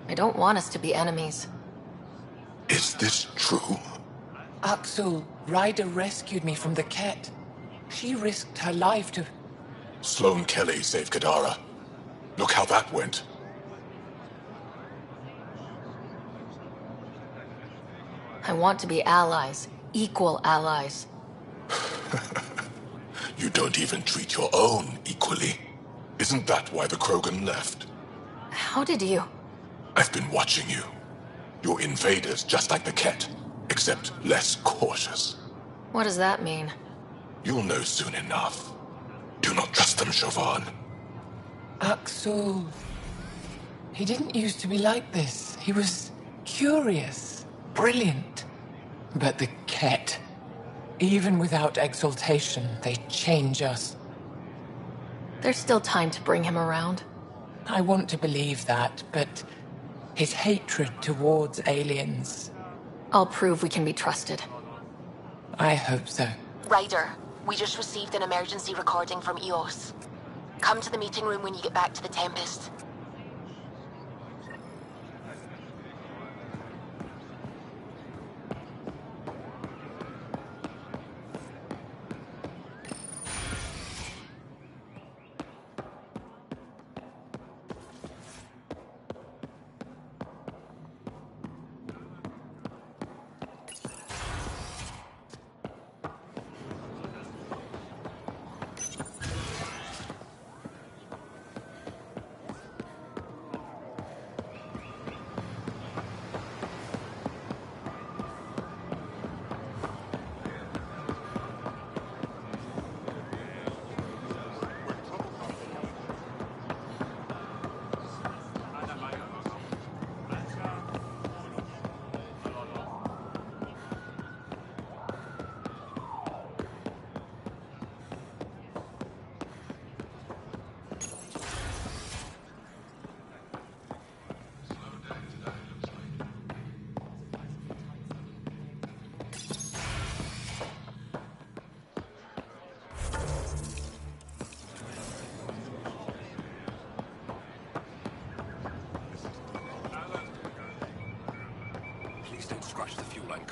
Speaker 1: I don't want us to be enemies.
Speaker 4: Is this true?
Speaker 7: Uxul, Ryder rescued me from the Ket. She risked her life to...
Speaker 4: Sloane Kelly saved Kadara. Look how that went.
Speaker 1: I want to be allies. Equal allies.
Speaker 4: You don't even treat your own equally. Isn't that why the Krogan left?
Speaker 1: How did you?
Speaker 4: I've been watching you. You're invaders just like the Ket, except less cautious.
Speaker 1: What does that mean?
Speaker 4: You'll know soon enough. Do not trust them, Chauvin.
Speaker 7: Uxul. He didn't used to be like this. He was curious, brilliant. But the Ket, even without exaltation, they change us.
Speaker 1: There's still time to bring him around.
Speaker 7: I want to believe that, but his hatred towards aliens...
Speaker 1: I'll prove we can be trusted.
Speaker 7: I hope so.
Speaker 2: Ryder, we just received an emergency recording from EOS. Come to the meeting room when you get back to the Tempest.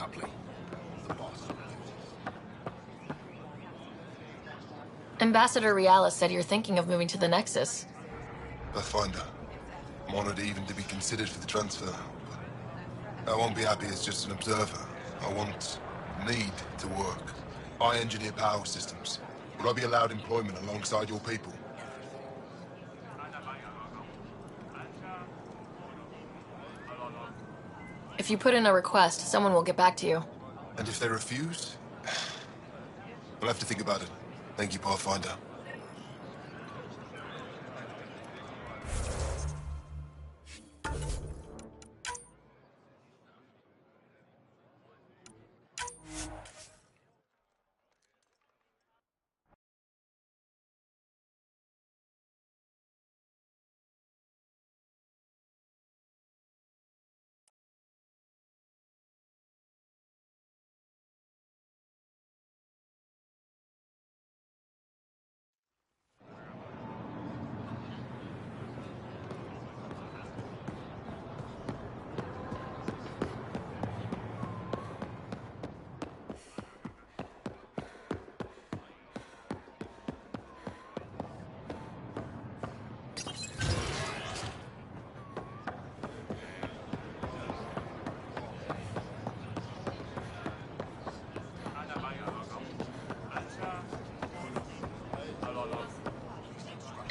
Speaker 22: coupling. The boss.
Speaker 1: Ambassador Realis said you're thinking of moving to the Nexus.
Speaker 12: Pathfinder. I'm honored even to be considered for the transfer. But I won't be happy as just an observer. Need to work. I engineer power systems. Will I be allowed employment alongside your people?
Speaker 1: If you put in a request, someone will get back to you.
Speaker 12: And if they refuse? I'll have to think about it. Thank you, Pathfinder.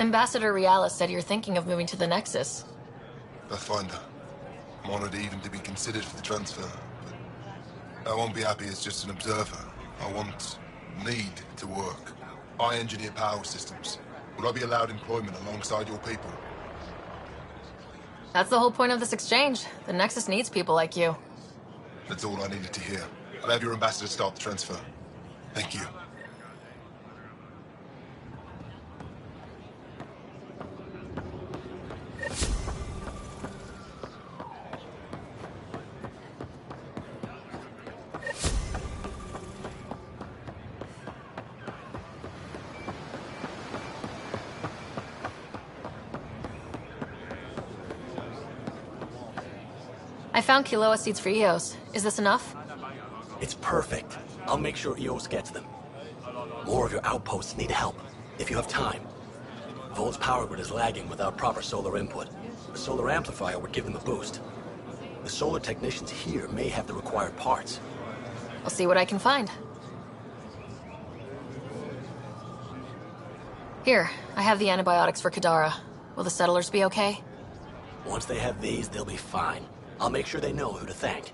Speaker 1: Ambassador Realis said you're thinking of moving to the Nexus.
Speaker 12: Pathfinder. I'm honored even to be considered for the transfer. But I won't be happy as just an observer. Need to work. I engineer power systems. Will I be allowed employment alongside your people?
Speaker 1: That's the whole point of this exchange. The Nexus needs people like you.
Speaker 12: That's all I needed to hear. I'll have your ambassador start the transfer. Thank you.
Speaker 1: I found Kiloa seeds for EOS. Is this enough?
Speaker 8: It's perfect. I'll make sure EOS gets them. More of your outposts need help, if you have time. Vol's power grid is lagging without proper solar input. A solar amplifier would give them a boost. The solar technicians here may have the required parts.
Speaker 1: I'll see what I can find. Here, I have the antibiotics for Kadara. Will the settlers be okay?
Speaker 8: Once they have these, they'll be fine. I'll make sure they know who to thank.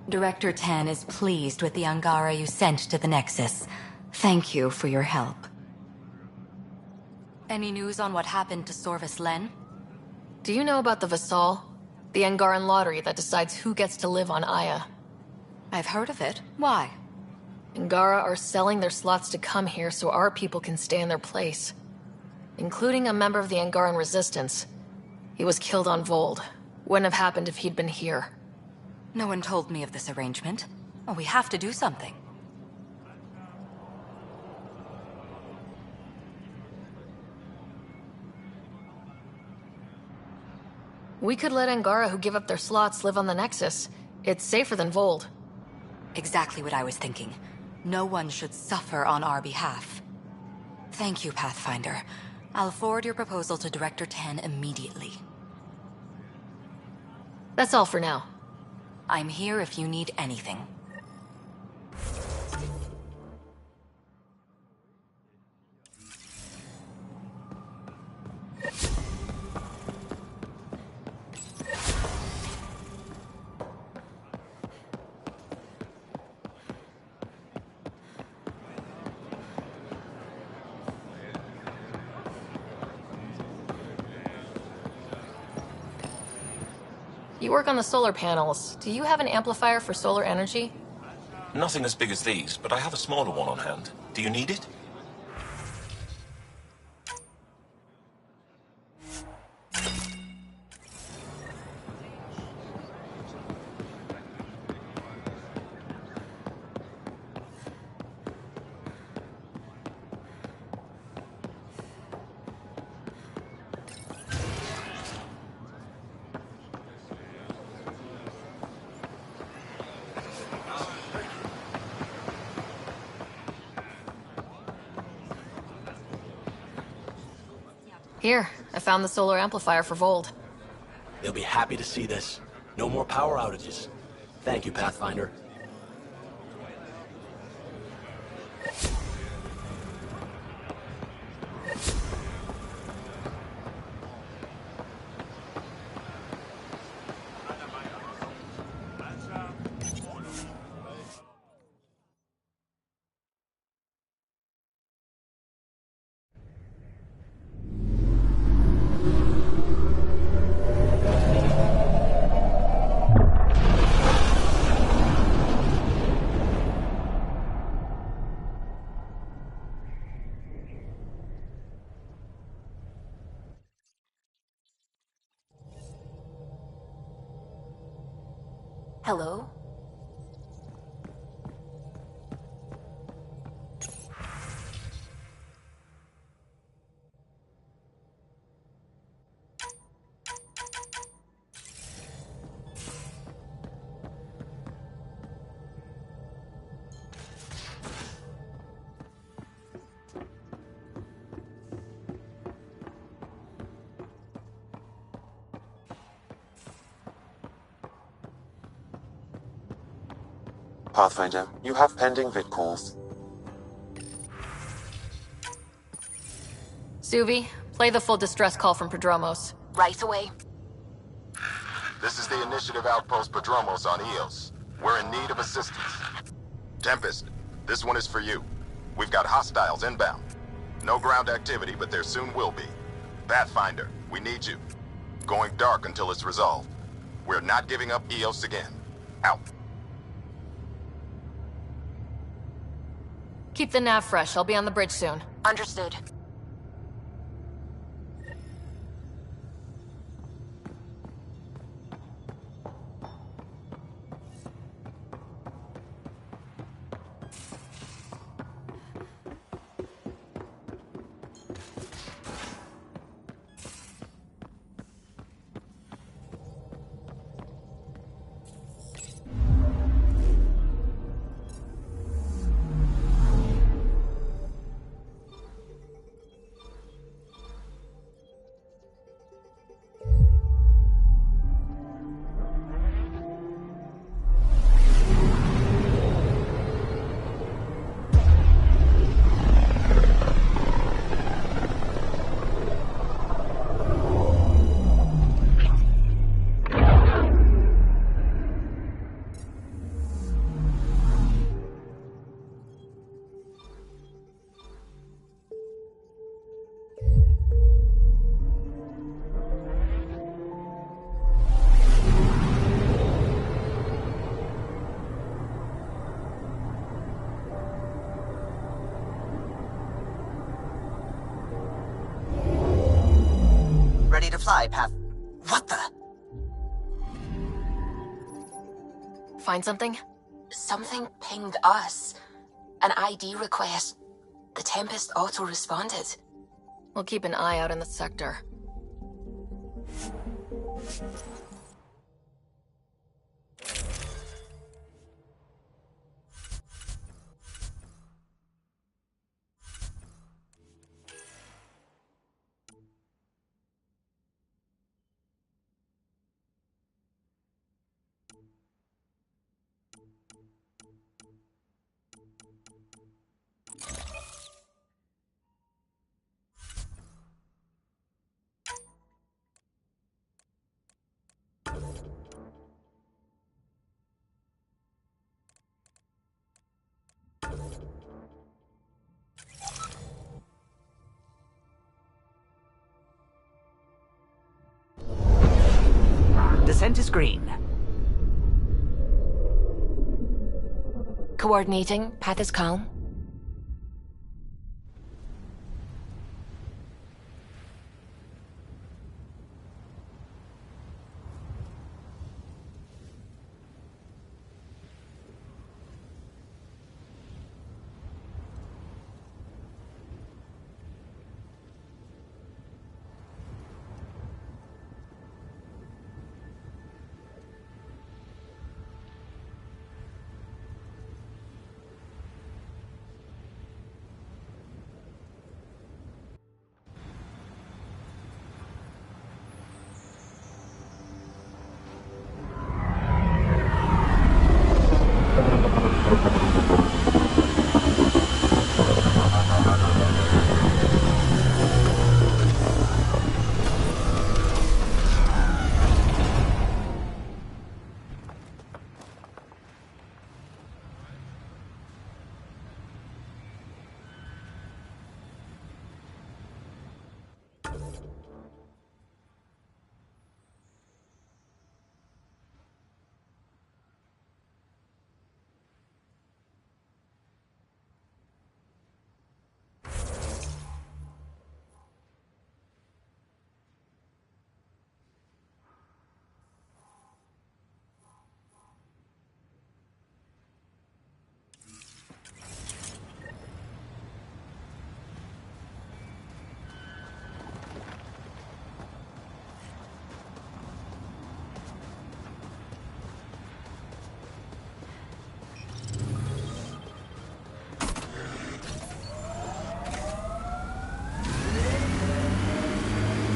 Speaker 20: Director Tan is pleased with the Angara you sent to the Nexus. Thank you for your help. Any news on what happened to Sorvis Len?
Speaker 1: Do you know about the Vassal? The Angaran lottery that decides who gets to live on Aya.
Speaker 20: I've heard of it. Why?
Speaker 1: Angara are selling their slots to come here so our people can stay in their place. Including a member of the Angaran resistance. He was killed on Vold. Wouldn't have happened if he'd been here.
Speaker 20: No one told me of this arrangement. Oh, we have to do something.
Speaker 1: We could let Angara who give up their slots live on the Nexus. It's safer than Vold.
Speaker 20: Exactly what I was thinking. No one should suffer on our behalf. Thank you, Pathfinder. I'll forward your proposal to Director Tan immediately.
Speaker 1: That's all for now.
Speaker 20: I'm here if you need anything.
Speaker 1: You work on the solar panels. Do you have an amplifier for solar energy?
Speaker 13: Nothing as big as these, but I have a smaller one on hand. Do you need it?
Speaker 1: Here, I found the solar amplifier for Vold.
Speaker 8: They'll be happy to see this. No more power outages. Thank you, Pathfinder.
Speaker 2: Hello?
Speaker 6: Pathfinder, you have pending vid calls.
Speaker 1: Suvi, play the full distress call from Prodromos.
Speaker 2: Right away.
Speaker 16: This is the Initiative Outpost Prodromos on Eos. We're in need of assistance. Tempest, this one is for you. We've got hostiles inbound. No ground activity, but there soon will be. Pathfinder, we need you. Going dark until it's resolved. We're not giving up Eos again. Out.
Speaker 1: Keep the nav fresh. I'll be on the bridge soon.
Speaker 2: Understood.
Speaker 3: Ready to fly, Path. What the?
Speaker 1: Find something?
Speaker 2: Something pinged us. An ID request. The Tempest auto-responded.
Speaker 1: We'll keep an eye out in the sector.
Speaker 5: Scent is green.
Speaker 2: Coordinating. Path is calm.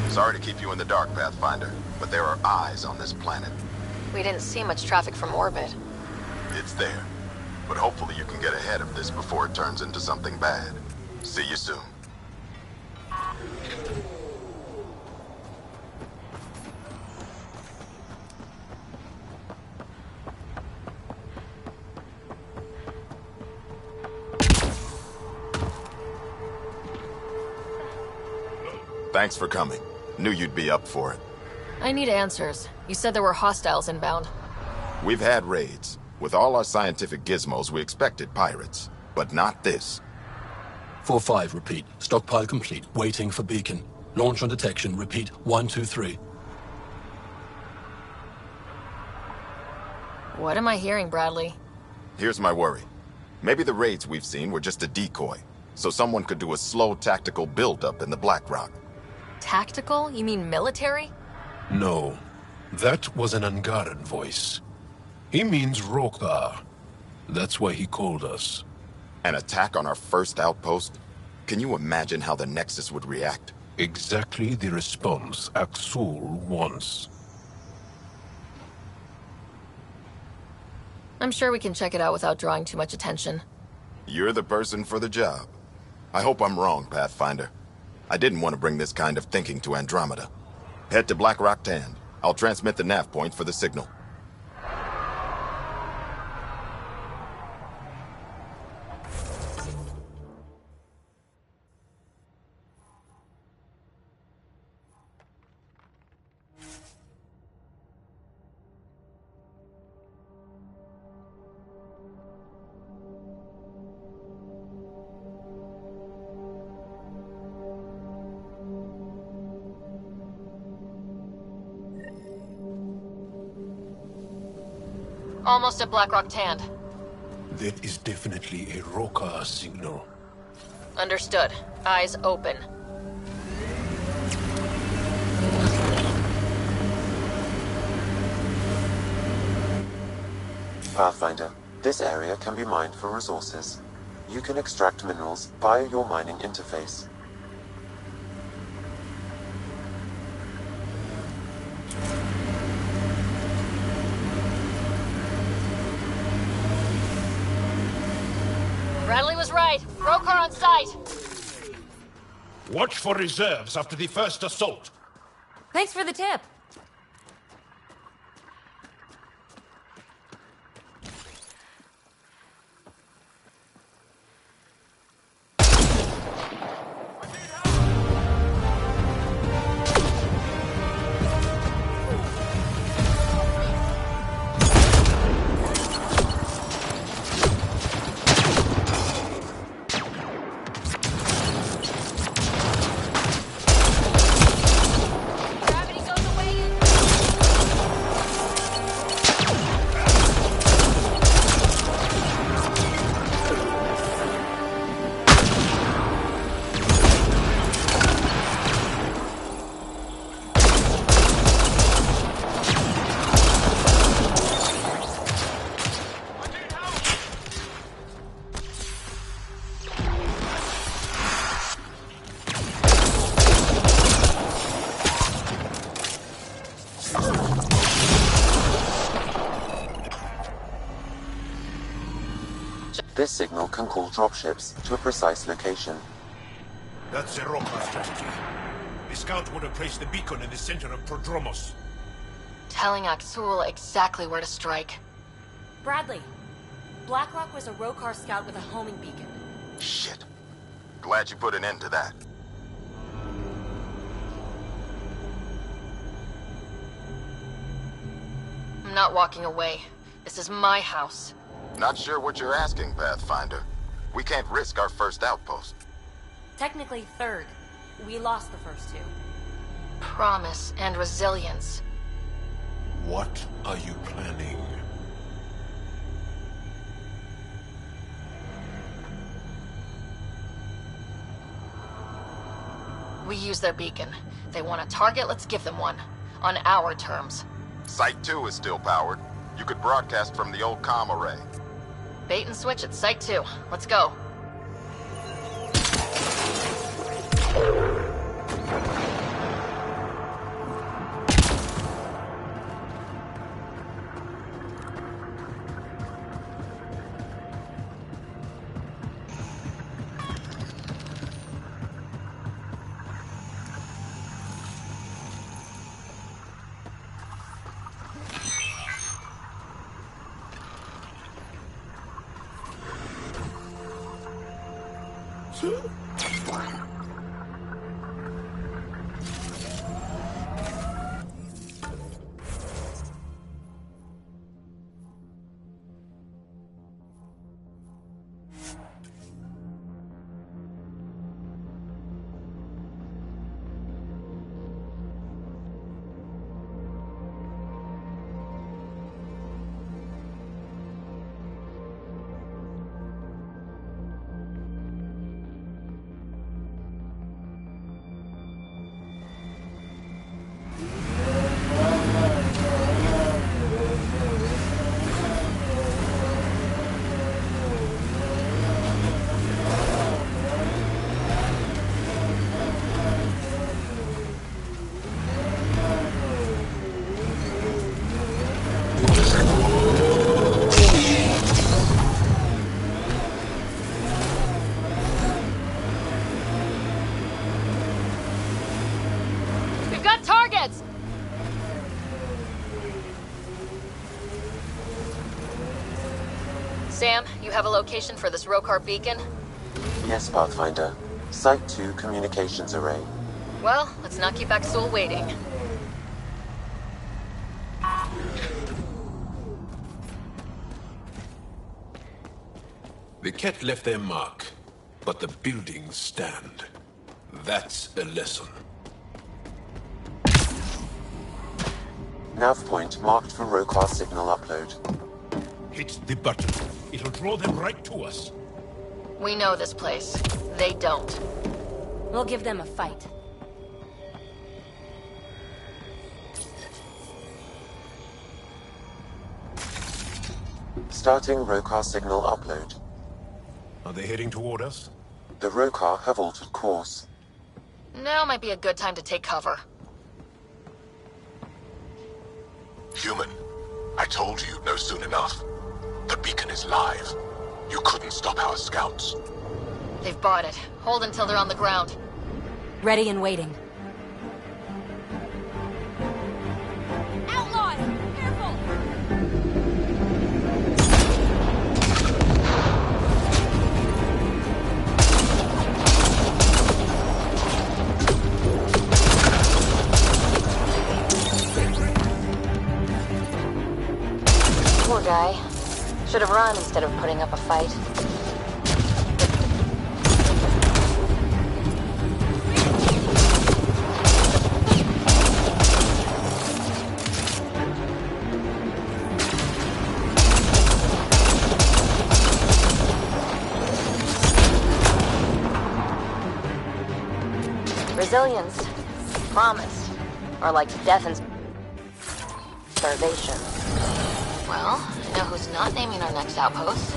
Speaker 16: Sorry to keep you in the dark, Pathfinder, but there are eyes on this planet.
Speaker 1: We didn't see much traffic from orbit.
Speaker 16: It's there. But hopefully you can get ahead of this before it turns into something bad. See you soon. Thanks for coming. Knew you'd be up for it.
Speaker 1: I need answers. You said there were hostiles inbound.
Speaker 16: We've had raids. With all our scientific gizmos, we expected pirates. But not this.
Speaker 8: 4-5, repeat. Stockpile complete. Waiting for beacon. Launch on detection. Repeat. 1-2-3.
Speaker 1: What am I hearing, Bradley?
Speaker 16: Here's my worry. Maybe the raids we've seen were just a decoy, so someone could do a slow tactical build-up in the Black Rock.
Speaker 1: Tactical? You mean military?
Speaker 17: No. That was an Angaran voice. He means Rokar. That's why he called us.
Speaker 16: An attack on our first outpost? Can you imagine how the Nexus would react?
Speaker 17: Exactly the response Axul wants.
Speaker 1: I'm sure we can check it out without drawing too much attention.
Speaker 16: You're the person for the job. I hope I'm wrong, Pathfinder. I didn't want to bring this kind of thinking to Andromeda. Head to Black Rock Tand. I'll transmit the nav point for the signal.
Speaker 1: Almost at Black Rock Tand.
Speaker 17: That is definitely a Rokar signal.
Speaker 1: Understood. Eyes open.
Speaker 6: Pathfinder, this area can be mined for resources. You can extract minerals via your mining interface.
Speaker 1: Bradley was right. Rokar on site.
Speaker 17: Watch for reserves after the first assault.
Speaker 11: Thanks for the tip.
Speaker 6: This signal can call dropships to a precise location.
Speaker 17: That's a Roka strategy. The scout would have placed the beacon in the center of Prodromos.
Speaker 1: Telling Aksul exactly where to strike.
Speaker 5: Bradley, Blackrock was a Rokar scout with a homing beacon.
Speaker 16: Shit. Glad you put an end to that.
Speaker 1: I'm not walking away. This is my house.
Speaker 16: Not sure what you're asking, Pathfinder. We can't risk our first outpost.
Speaker 5: Technically third. We lost the first two.
Speaker 1: Promise and resilience.
Speaker 17: What are you planning?
Speaker 1: We use their beacon. They want a target, let's give them one. On our terms.
Speaker 16: Site 2 is still powered. You could broadcast from the old comm array.
Speaker 1: Bait and switch at Site 2. Let's go. Sam, you have a location for this Rokar beacon?
Speaker 6: Yes, Pathfinder. Site 2 communications array.
Speaker 1: Well, let's not keep Aksul waiting.
Speaker 17: The Ket left their mark, but the buildings stand. That's a lesson.
Speaker 6: Nav point marked for Rokar signal upload.
Speaker 17: Hit the button. It'll draw them right to us.
Speaker 1: We know this place. They don't.
Speaker 5: We'll give them a fight.
Speaker 6: Starting Rokar signal upload.
Speaker 17: Are they heading toward us?
Speaker 6: The Rokar have altered course.
Speaker 1: Now might be a good time to take cover.
Speaker 21: Human, I told you you'd know soon enough. The beacon is live. You couldn't stop our scouts.
Speaker 1: They've bought it. Hold until they're on the ground.
Speaker 5: Ready and waiting.
Speaker 15: Outlaws! Careful!
Speaker 2: Poor guy. Should have run instead of putting up a fight. Resilience. Promised. Or like death and starvation.
Speaker 1: Well, you know who's not naming our next outpost?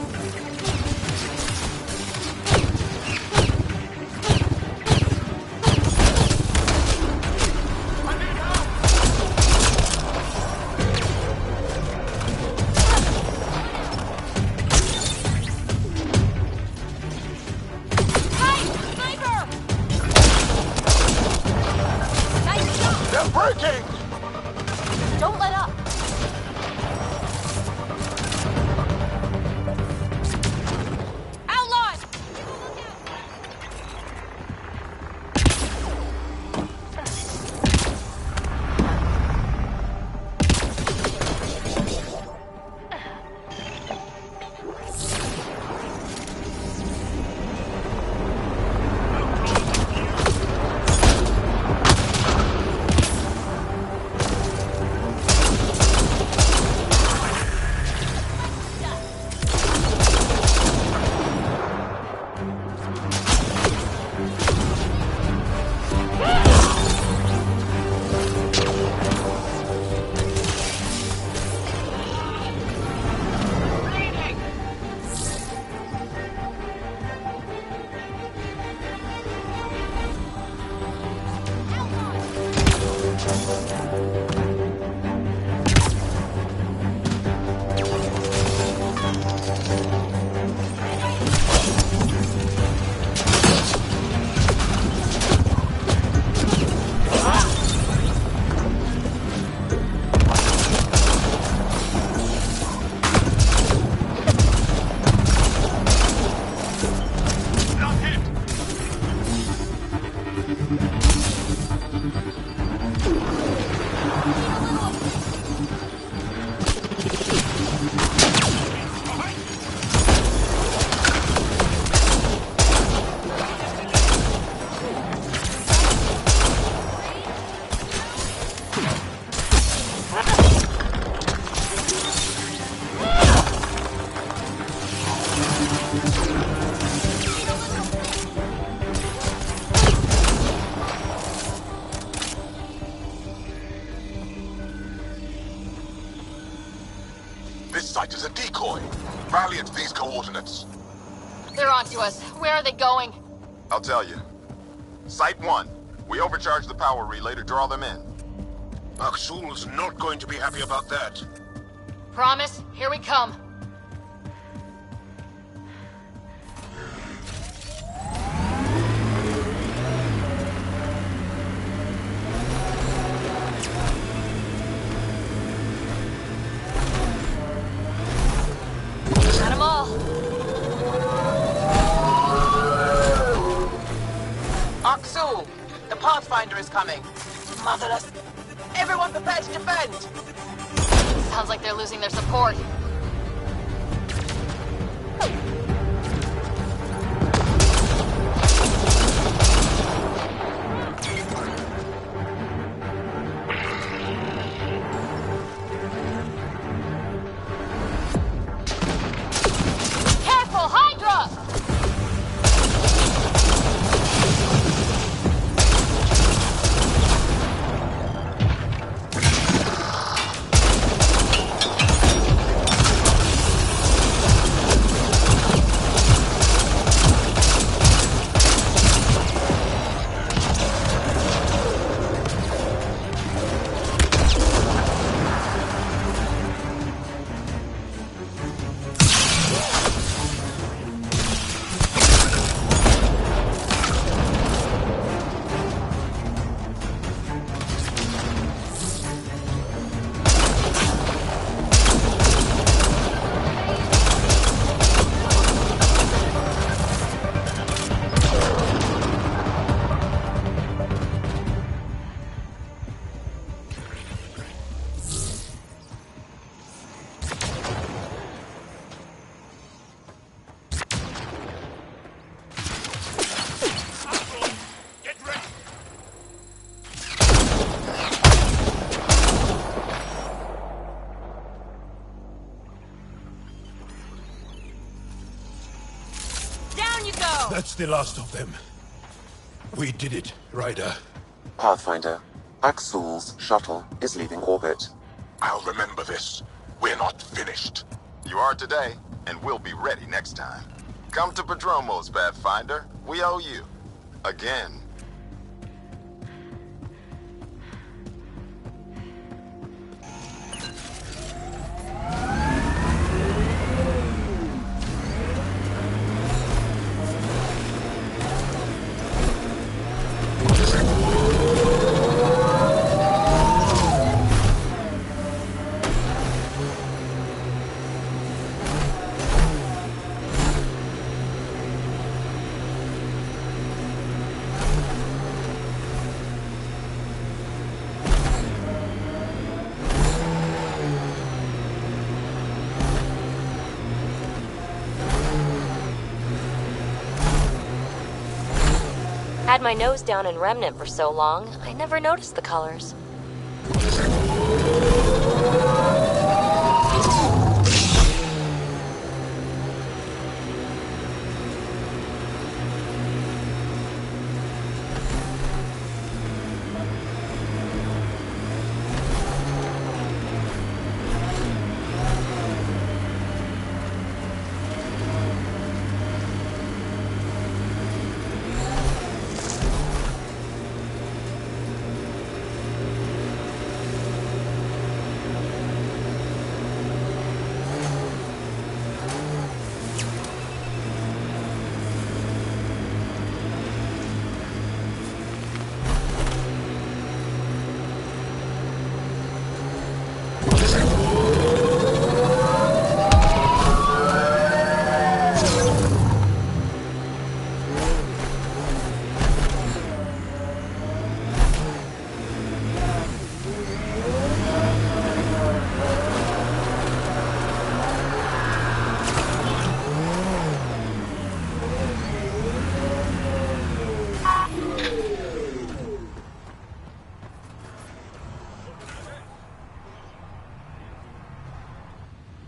Speaker 15: working!
Speaker 5: Don't let up! Outlaws!
Speaker 21: This site is a decoy. Rally at these coordinates.
Speaker 1: They're onto us. Where are they going?
Speaker 16: I'll tell you. Site 1. We overcharged the power relay to draw them in.
Speaker 21: Aksul's not going to be happy about that.
Speaker 1: Promise? Here we come. Got 'em all.
Speaker 14: Aksul, the Pathfinder is coming. Motherless. Everyone prepared to defend.
Speaker 1: Sounds like they're losing their support. Careful, Hydra!
Speaker 17: That's the last of them. We did it, Ryder.
Speaker 6: Pathfinder, Aksul's shuttle is leaving orbit.
Speaker 21: I'll remember this. We're not finished.
Speaker 16: You are today, and we'll be ready next time. Come to Prodromos, Pathfinder. We owe you. Again.
Speaker 5: Had my nose down in Remnant for so long, I never noticed the colors.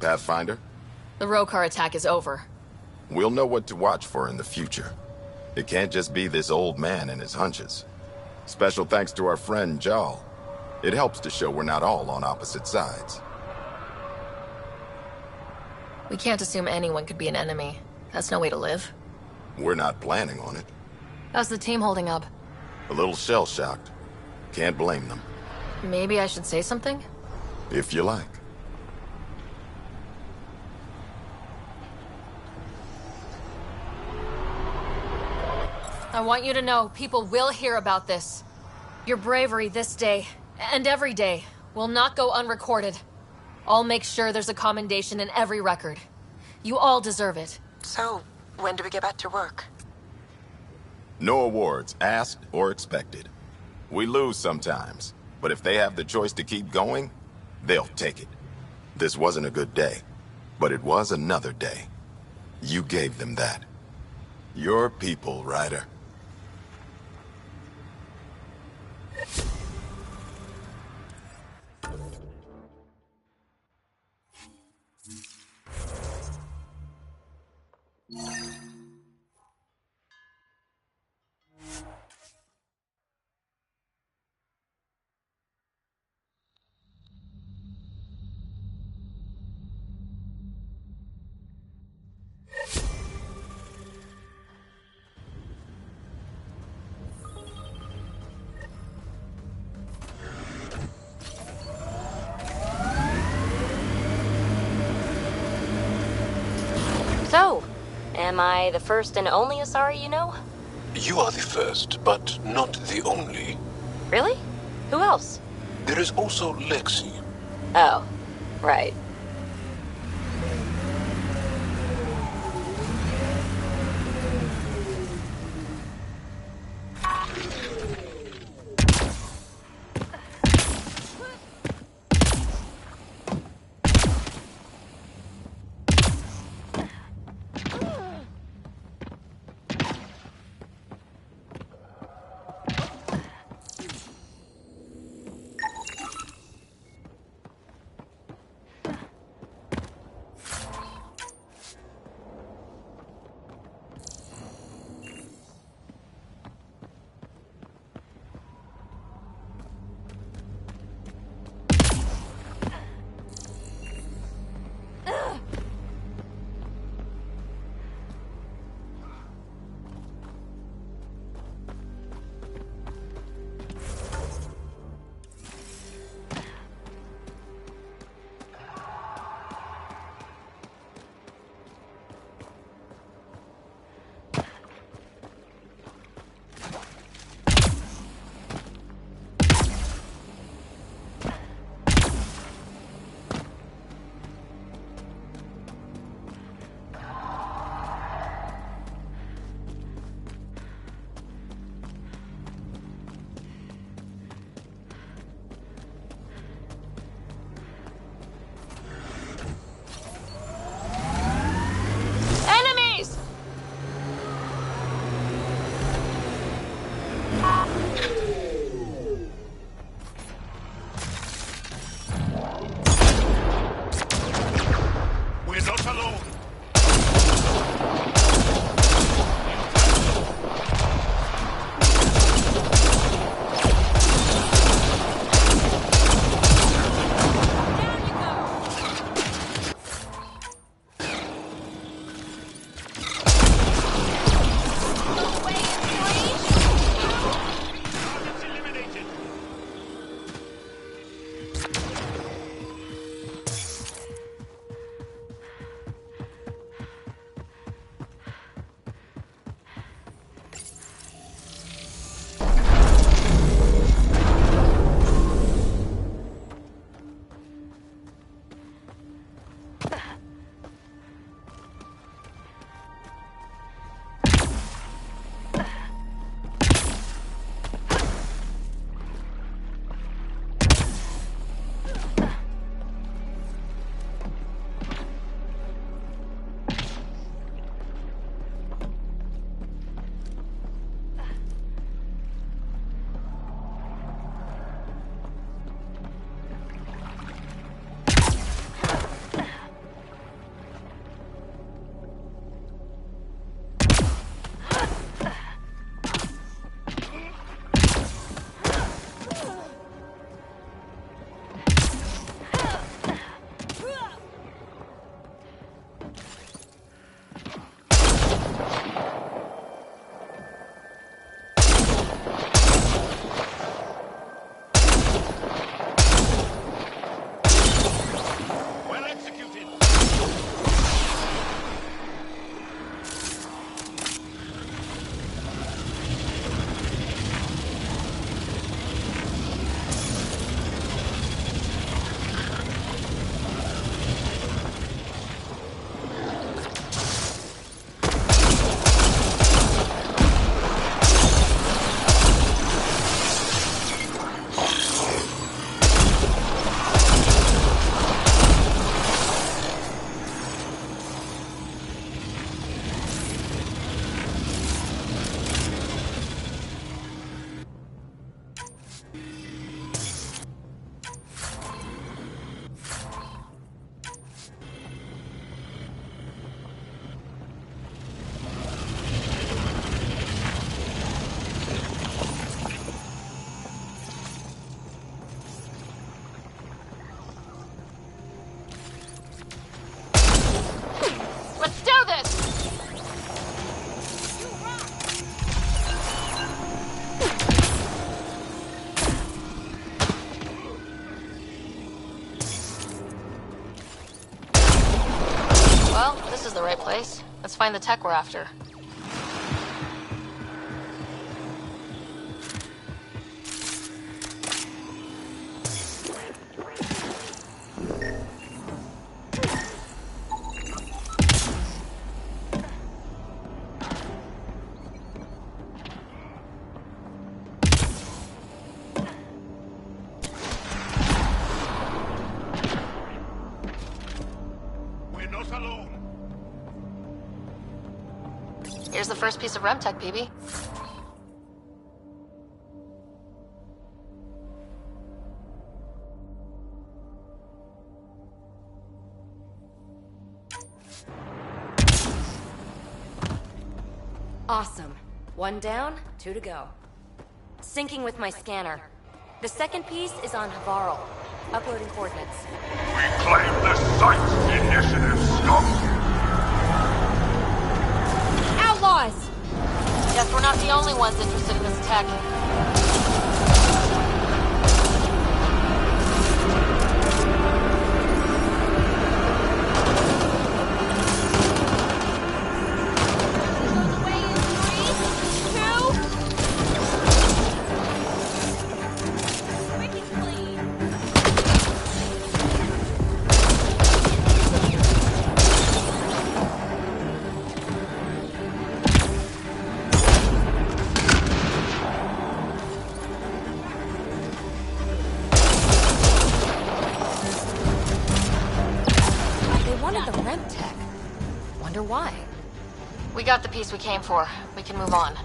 Speaker 16: Pathfinder?
Speaker 1: The Rokar attack is over.
Speaker 16: We'll know what to watch for in the future. It can't just be this old man and his hunches. Special thanks to our friend Jal. It helps to show we're not all on opposite sides.
Speaker 1: We can't assume anyone could be an enemy. That's no way to live.
Speaker 16: We're not planning on it.
Speaker 1: How's the team holding up?
Speaker 16: A little shell-shocked. Can't blame them.
Speaker 1: Maybe I should say something?
Speaker 16: If you like.
Speaker 1: I want you to know, people will hear about this. Your bravery this day, and every day, will not go unrecorded. I'll make sure there's a commendation in every record. You all deserve it.
Speaker 9: So, when do we get back to work?
Speaker 16: No awards, asked or expected. We lose sometimes, but if they have the choice to keep going, they'll take it. This wasn't a good day, but it was another day. You gave them that. Your people, Ryder.
Speaker 5: So, am I the first and only Asari you know?
Speaker 17: You are the first, but not the only.
Speaker 5: Really? Who else?
Speaker 17: There is also Lexi.
Speaker 5: Oh, right.
Speaker 1: this is the right place. Let's find the tech we're after. Here's the first piece of REM tech, BB.
Speaker 5: Awesome. 1 down, 2 to go. Syncing with my scanner. The second piece is on Havarl. Uploading coordinates.
Speaker 4: Claim the site, initiative scum!
Speaker 5: Outlaws!
Speaker 1: Guess we're not the only ones interested in this tech. We got the piece we came for. We can move on.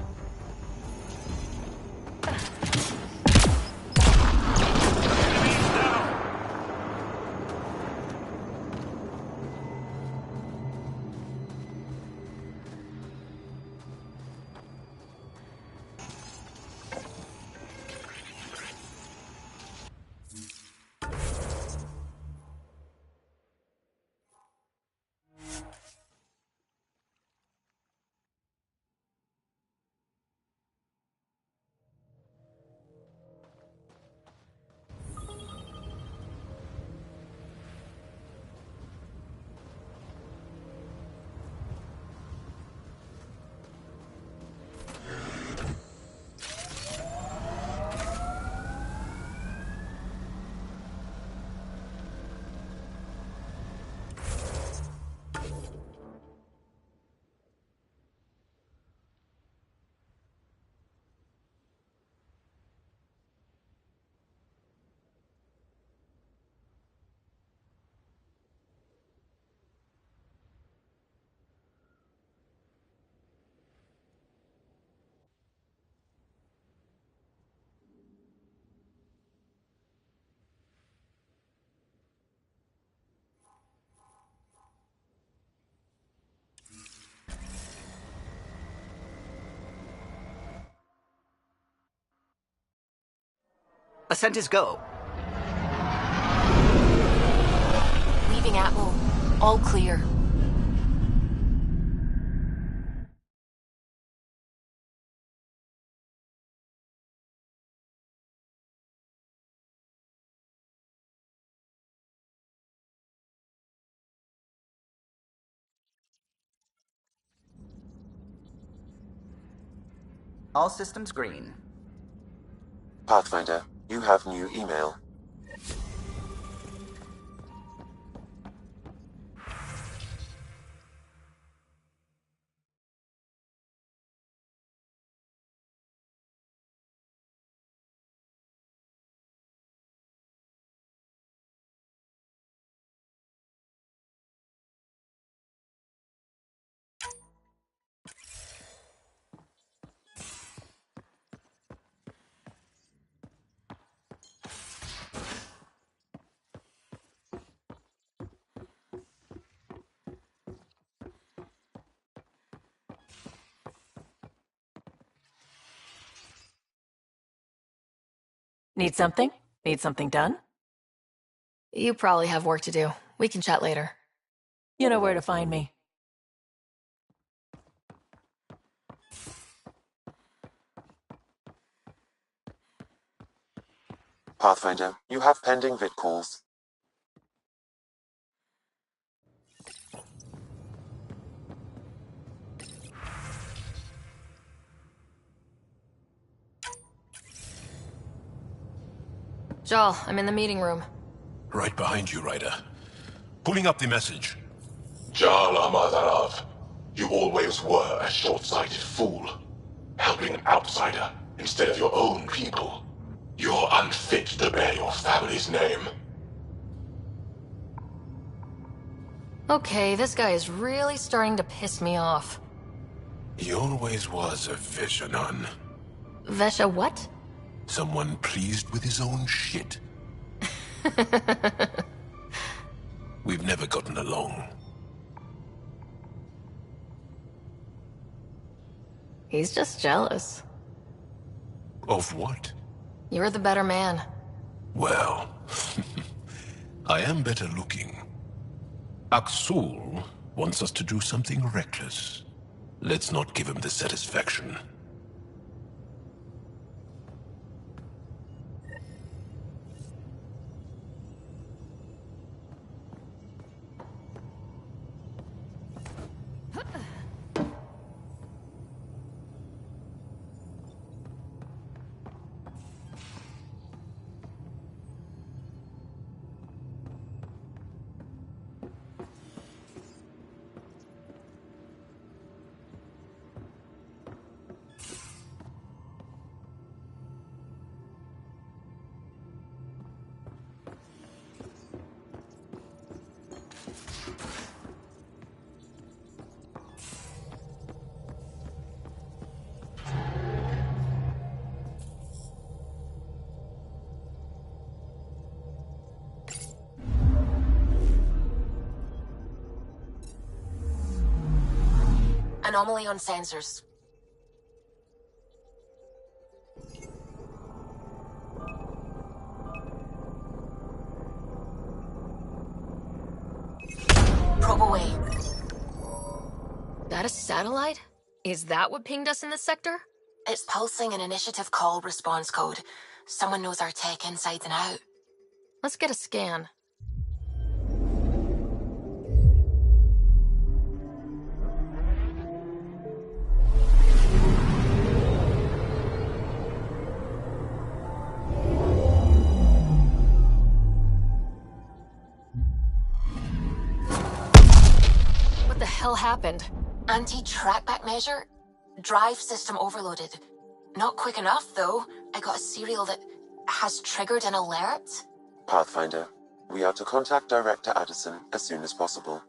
Speaker 3: Ascent is go.
Speaker 1: Leaving Atwell. All clear.
Speaker 3: All systems green.
Speaker 6: Pathfinder, you have new email.
Speaker 15: Need something? Need something done?
Speaker 1: You probably have work to do. We can chat later.
Speaker 15: You know where to find me.
Speaker 6: Pathfinder, you have pending vid calls.
Speaker 1: Jal, I'm in the meeting room.
Speaker 17: Right behind you, Ryder. Pulling up the message.
Speaker 21: Jala Mazarov, you always were a short-sighted fool. Helping an outsider instead of your own people. You're unfit to bear your family's name.
Speaker 1: Okay, this guy is really starting to piss me off.
Speaker 17: He always was a Veshanon.
Speaker 1: Vesha what?
Speaker 17: Someone pleased with his own shit. We've never gotten along.
Speaker 1: He's just jealous.
Speaker 17: Of what?
Speaker 1: You're the better man.
Speaker 17: Well, I am better looking. Aksul wants us to do something reckless. Let's not give him the satisfaction.
Speaker 2: Anomaly on sensors. Probe away.
Speaker 1: That a satellite? Is that what pinged us in this sector?
Speaker 2: It's pulsing an initiative call response code. Someone knows our tech inside and out.
Speaker 1: Let's get a scan. What the hell happened?
Speaker 2: Anti-trackback measure? Drive system overloaded. Not quick enough, though. I got a serial that has triggered an alert.
Speaker 6: Pathfinder, we are to contact Director Addison as soon as possible.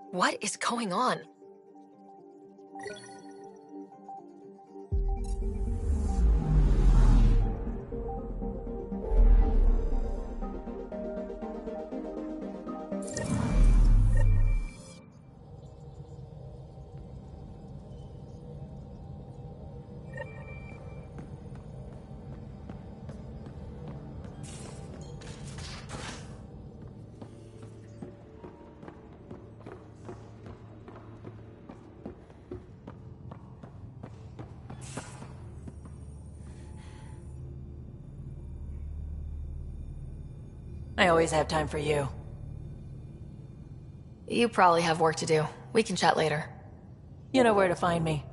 Speaker 1: What is going on?
Speaker 15: I always have time for you.
Speaker 1: You probably have work to do. We can chat later.
Speaker 15: You know where to find me.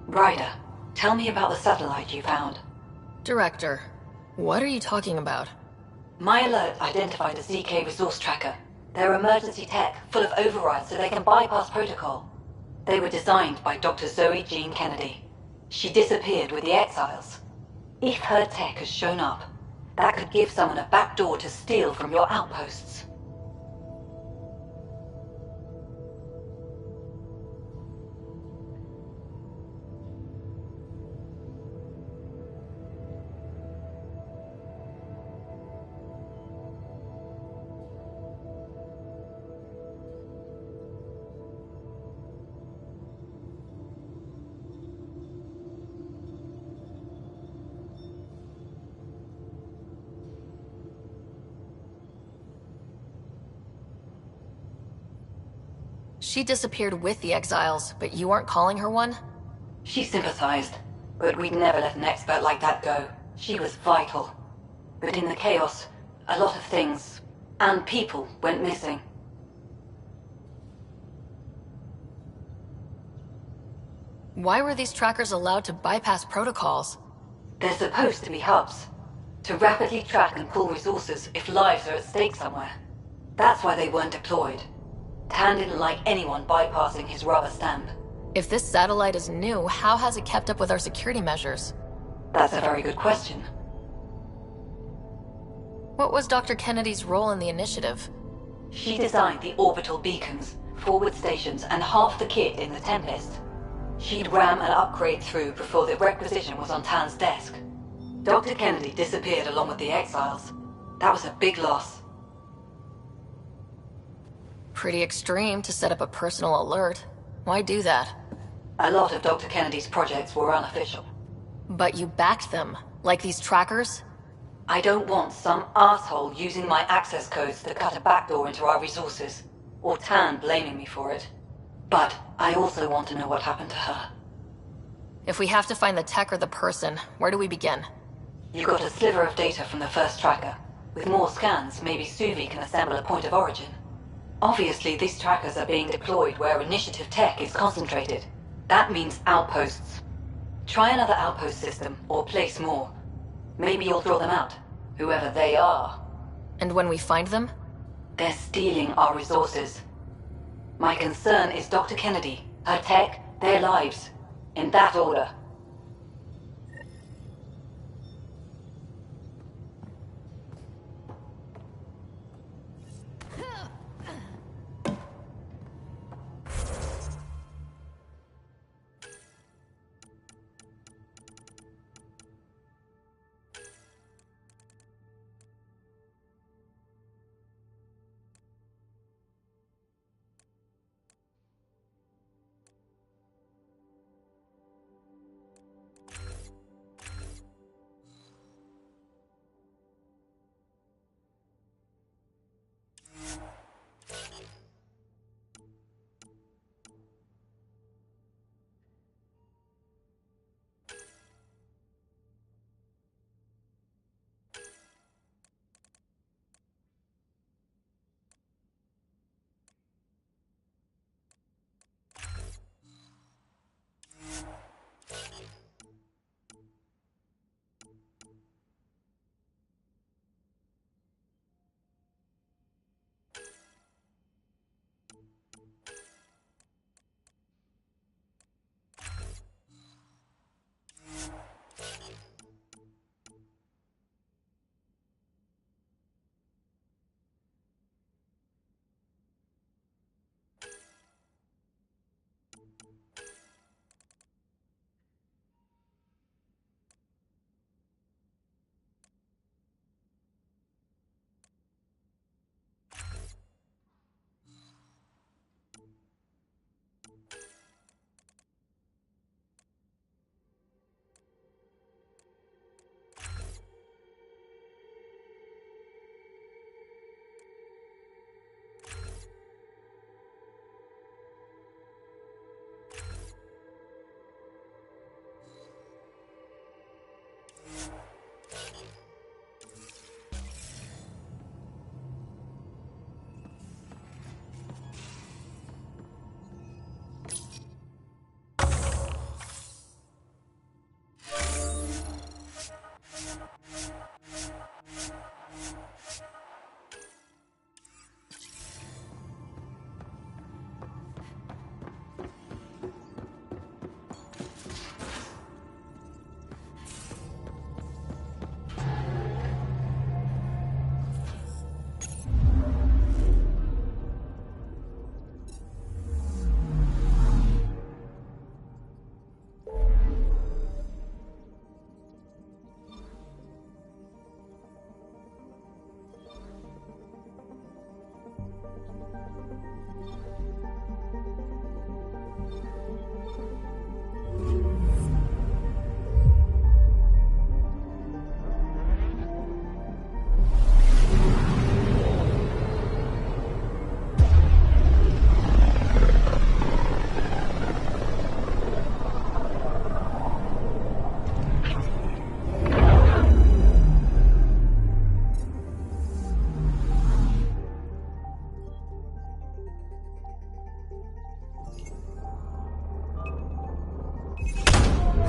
Speaker 18: Ryder, tell me about the satellite you found.
Speaker 1: Director, what are you talking about?
Speaker 18: My alert identified a ZK resource tracker. They're emergency tech, full of overrides so they can bypass protocol. They were designed by Dr. Zoe Jean Kennedy. She disappeared with the Exiles. If her tech has shown up, that could give someone a backdoor to steal from your outposts.
Speaker 1: She disappeared with the exiles, but you aren't calling her one?
Speaker 18: She sympathized, but we'd never let an expert like that go. She was vital. But in the chaos, a lot of things, and people, went missing.
Speaker 1: Why were these trackers allowed to bypass protocols?
Speaker 18: They're supposed to be hubs, to rapidly track and pull resources if lives are at stake somewhere. That's why they weren't deployed. Tan didn't like anyone bypassing his rubber stamp.
Speaker 1: If this satellite is new, how has it kept up with our security measures?
Speaker 18: That's a very good question.
Speaker 1: What was Dr. Kennedy's role in the initiative?
Speaker 18: She designed the orbital beacons, forward stations, and half the kit in the Tempest. She'd ram an upgrade through before the requisition was on Tan's desk. Dr. Kennedy disappeared along with the exiles. That was a big loss.
Speaker 1: Pretty extreme to set up a personal alert. Why do that?
Speaker 18: A lot of Dr. Kennedy's projects were unofficial.
Speaker 1: But you backed them, like these trackers?
Speaker 18: I don't want some asshole using my access codes to cut a backdoor into our resources, or Tan blaming me for it. But I also want to know what happened to her.
Speaker 1: If we have to find the tech or the person, where do we begin?
Speaker 18: You got a sliver of data from the first tracker. With more scans, maybe Suvi can assemble a point of origin. Obviously, these trackers are being deployed where initiative tech is concentrated. That means outposts. Try another outpost system, or place more. Maybe you'll throw them out, whoever they are.
Speaker 1: And when we find them?
Speaker 18: They're stealing our resources. My concern is Dr. Kennedy, her tech, their lives. In that order.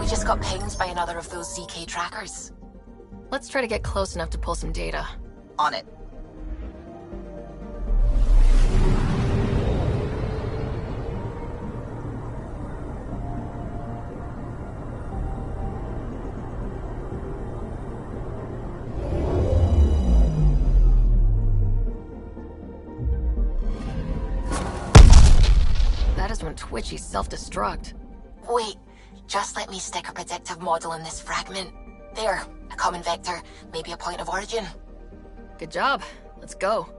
Speaker 2: We just got pinged by another of those ZK trackers.
Speaker 1: Let's try to get close enough to pull some data.
Speaker 3: On it.
Speaker 1: That is when Twitchy's self-destruct.
Speaker 2: Wait, just let me stick a predictive model in this fragment. There, a common vector, maybe a point of origin.
Speaker 1: Good job. Let's go.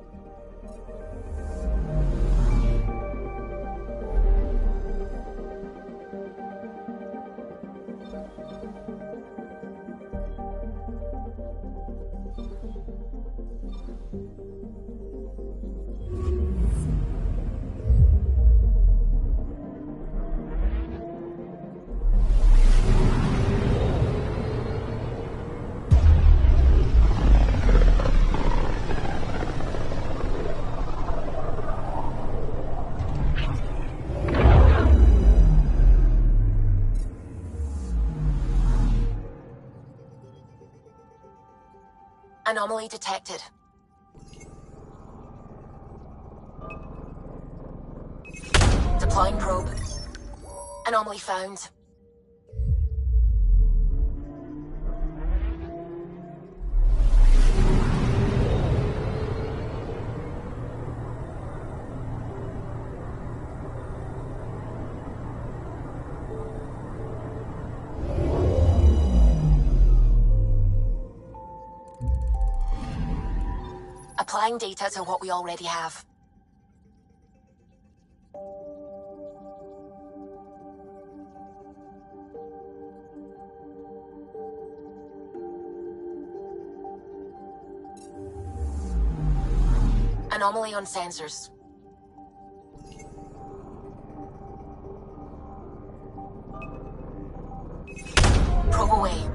Speaker 2: Anomaly detected. Deploying probe. Anomaly found. Applying data to what we already have. Anomaly on sensors. Probe away.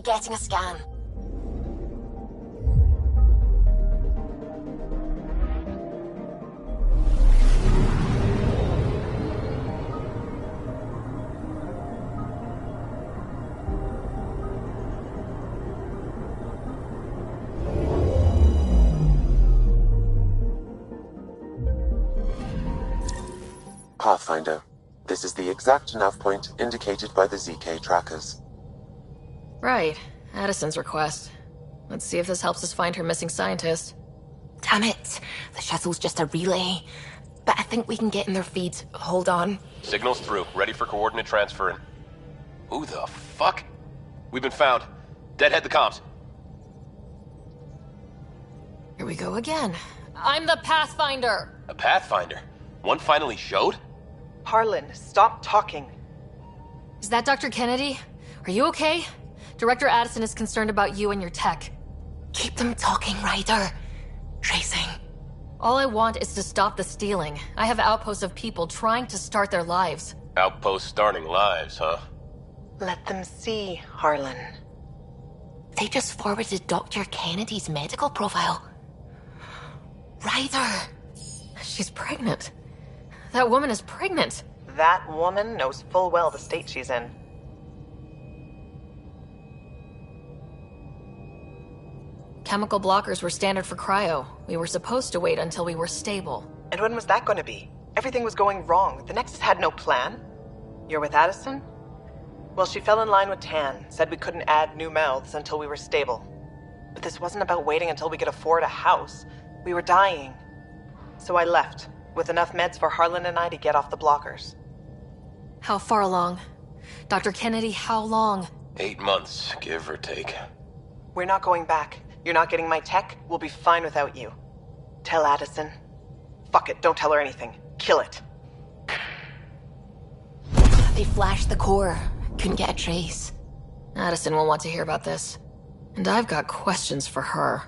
Speaker 2: Getting a scan.
Speaker 6: Pathfinder, this is the exact nav point indicated by the ZK trackers.
Speaker 1: Right. Addison's request. Let's see if this helps us find her missing scientist.
Speaker 2: Damn it. The shuttle's just a relay. But I think we can get in their feeds. Hold on.
Speaker 10: Signal's through. Ready for coordinate transferring. Who the fuck? We've been found. Deadhead the comms.
Speaker 1: Here we go again. I'm the Pathfinder!
Speaker 10: A Pathfinder? One finally showed?
Speaker 19: Harlan, stop talking.
Speaker 1: Is that Dr. Kennedy? Are you okay? Director Addison is concerned about you and your tech.
Speaker 2: Keep them talking, Ryder. Tracing.
Speaker 1: All I want is to stop the stealing. I have outposts of people trying to start their lives.
Speaker 10: Outpost starting lives, huh?
Speaker 19: Let them see, Harlan.
Speaker 2: They just forwarded Dr. Kennedy's medical profile. Ryder.
Speaker 1: She's pregnant. That woman is pregnant.
Speaker 19: That woman knows full well the state she's in.
Speaker 1: Chemical blockers were standard for cryo. We were supposed to wait until we were stable.
Speaker 19: And when was that going to be? Everything was going wrong. The Nexus had no plan. You're with Addison? Well, she fell in line with Tan, said we couldn't add new mouths until we were stable. But this wasn't about waiting until we could afford a house. We were dying. So I left, with enough meds for Harlan and I to get off the blockers.
Speaker 1: How far along? Dr. Kennedy, how long?
Speaker 10: 8 months, give or take.
Speaker 19: We're not going back. You're not getting my tech. We'll be fine without you. Tell Addison. Fuck it, don't tell her anything. Kill it.
Speaker 2: They flashed the core. Couldn't get a trace.
Speaker 1: Addison will want to hear about this. And I've got questions for her.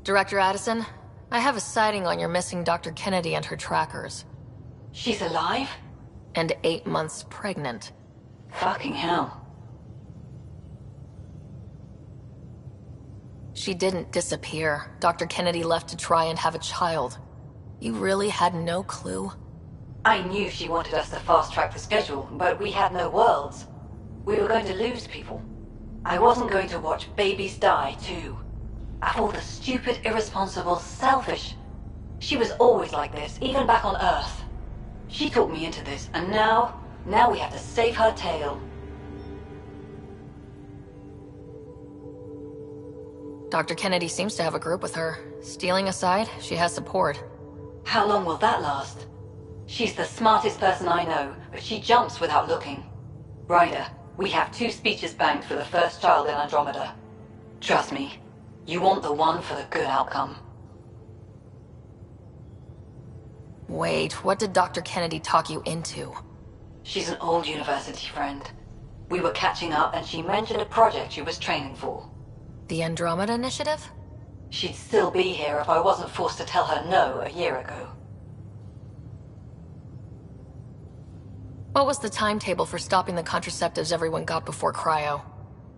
Speaker 1: Director Addison, I have a sighting on your missing Dr. Kennedy and her trackers.
Speaker 18: She's alive?
Speaker 1: And 8 months pregnant.
Speaker 18: Fucking hell.
Speaker 1: She didn't disappear. Dr. Kennedy left to try and have a child. You really had no clue?
Speaker 18: I knew she wanted us to fast-track the schedule, but we had no worlds. We were going to lose people. I wasn't going to watch babies die, too. Of all the stupid, irresponsible, selfish... She was always like this, even back on Earth. She talked me into this, and now we have to save her tail.
Speaker 1: Dr. Kennedy seems to have a group with her. Stealing aside, she has support.
Speaker 18: How long will that last? She's the smartest person I know, but she jumps without looking. Ryder, we have 2 speeches banked for the first child in Andromeda. Trust me, you want the one for the good outcome.
Speaker 1: Wait, what did Dr. Kennedy talk you into?
Speaker 18: She's an old university friend. We were catching up and she mentioned a project she was training for.
Speaker 1: The Andromeda Initiative?
Speaker 18: She'd still be here if I wasn't forced to tell her no a year ago.
Speaker 1: What was the timetable for stopping the contraceptives everyone got before cryo?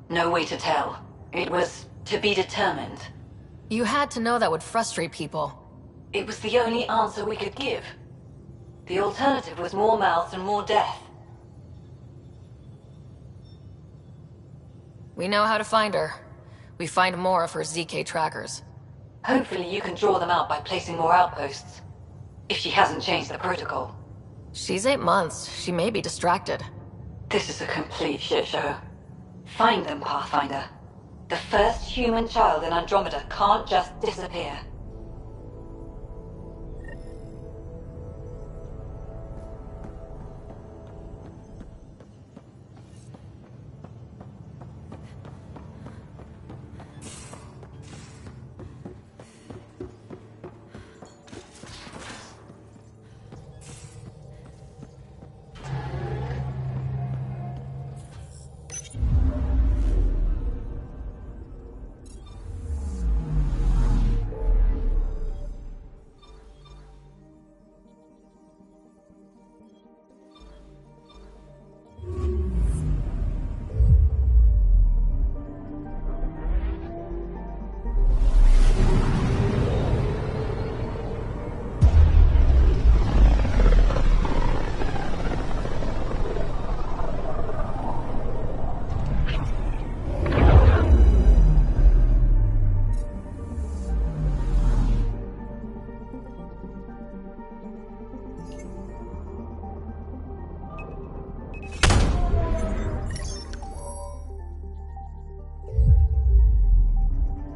Speaker 18: No way to tell. It was to be determined.
Speaker 1: You had to know that would frustrate people.
Speaker 18: It was the only answer we could give. The alternative was more mouths and more death.
Speaker 1: We know how to find her. We find more of her ZK trackers.
Speaker 18: Hopefully you can draw them out by placing more outposts. If she hasn't changed the protocol.
Speaker 1: She's 8 months. She may be distracted.
Speaker 18: This is a complete shit show. Find them, Pathfinder. The first human child in Andromeda can't just disappear.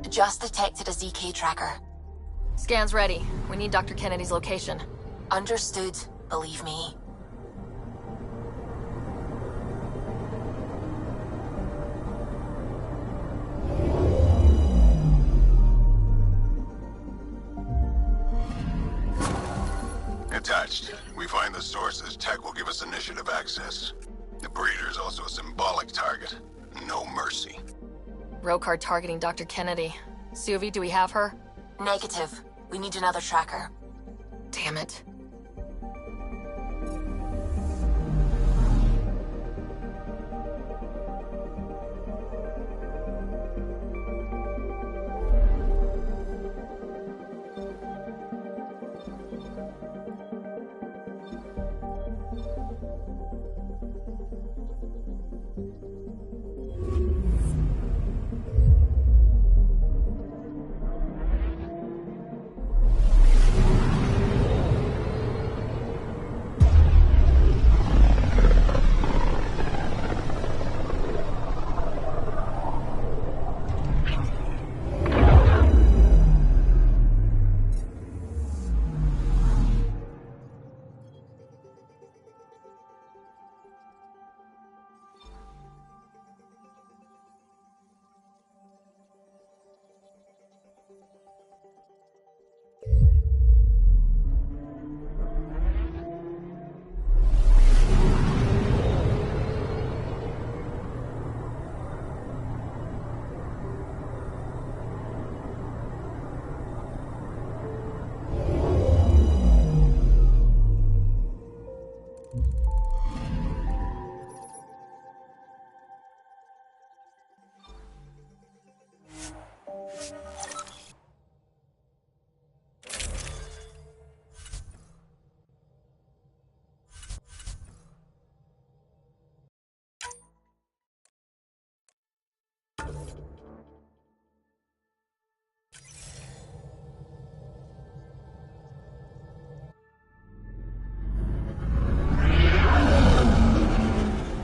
Speaker 2: Just detected a ZK tracker.
Speaker 1: Scan's ready. We need Dr. Kennedy's location.
Speaker 2: Understood, believe me.
Speaker 16: Attached. We find the sources. Tech will give us initiative access. The breeder is also a symbolic target. No mercy.
Speaker 1: Rokar targeting Dr. Kennedy. Suvi, do we have her?
Speaker 2: Negative. We need another tracker.
Speaker 1: Damn it.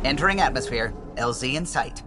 Speaker 3: Entering atmosphere. LZ in sight.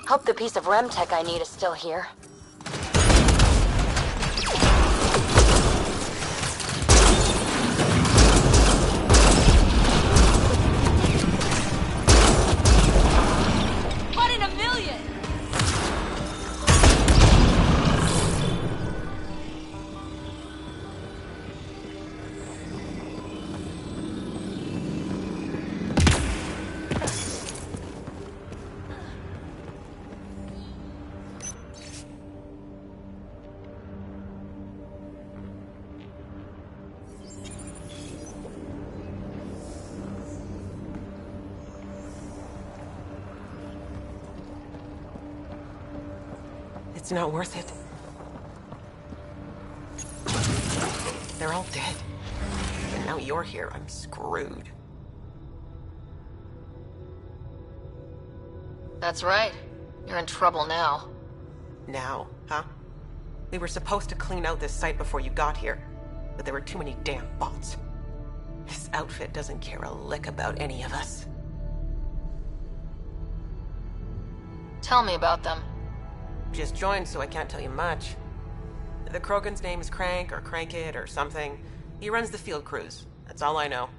Speaker 20: Hope the piece of REM tech I need is still here.
Speaker 5: One in a million!
Speaker 19: It's not worth it. They're all dead. And now you're here. I'm screwed.
Speaker 1: That's right. You're in trouble now.
Speaker 19: Now, huh? We were supposed to clean out this site before you got here, but there were too many damn bots. This outfit doesn't care a lick about any of us.
Speaker 1: Tell me about them.
Speaker 19: Just joined, so I can't tell you much. The Krogan's name is Crank or Crankit or something. He runs the field crews. That's all I know.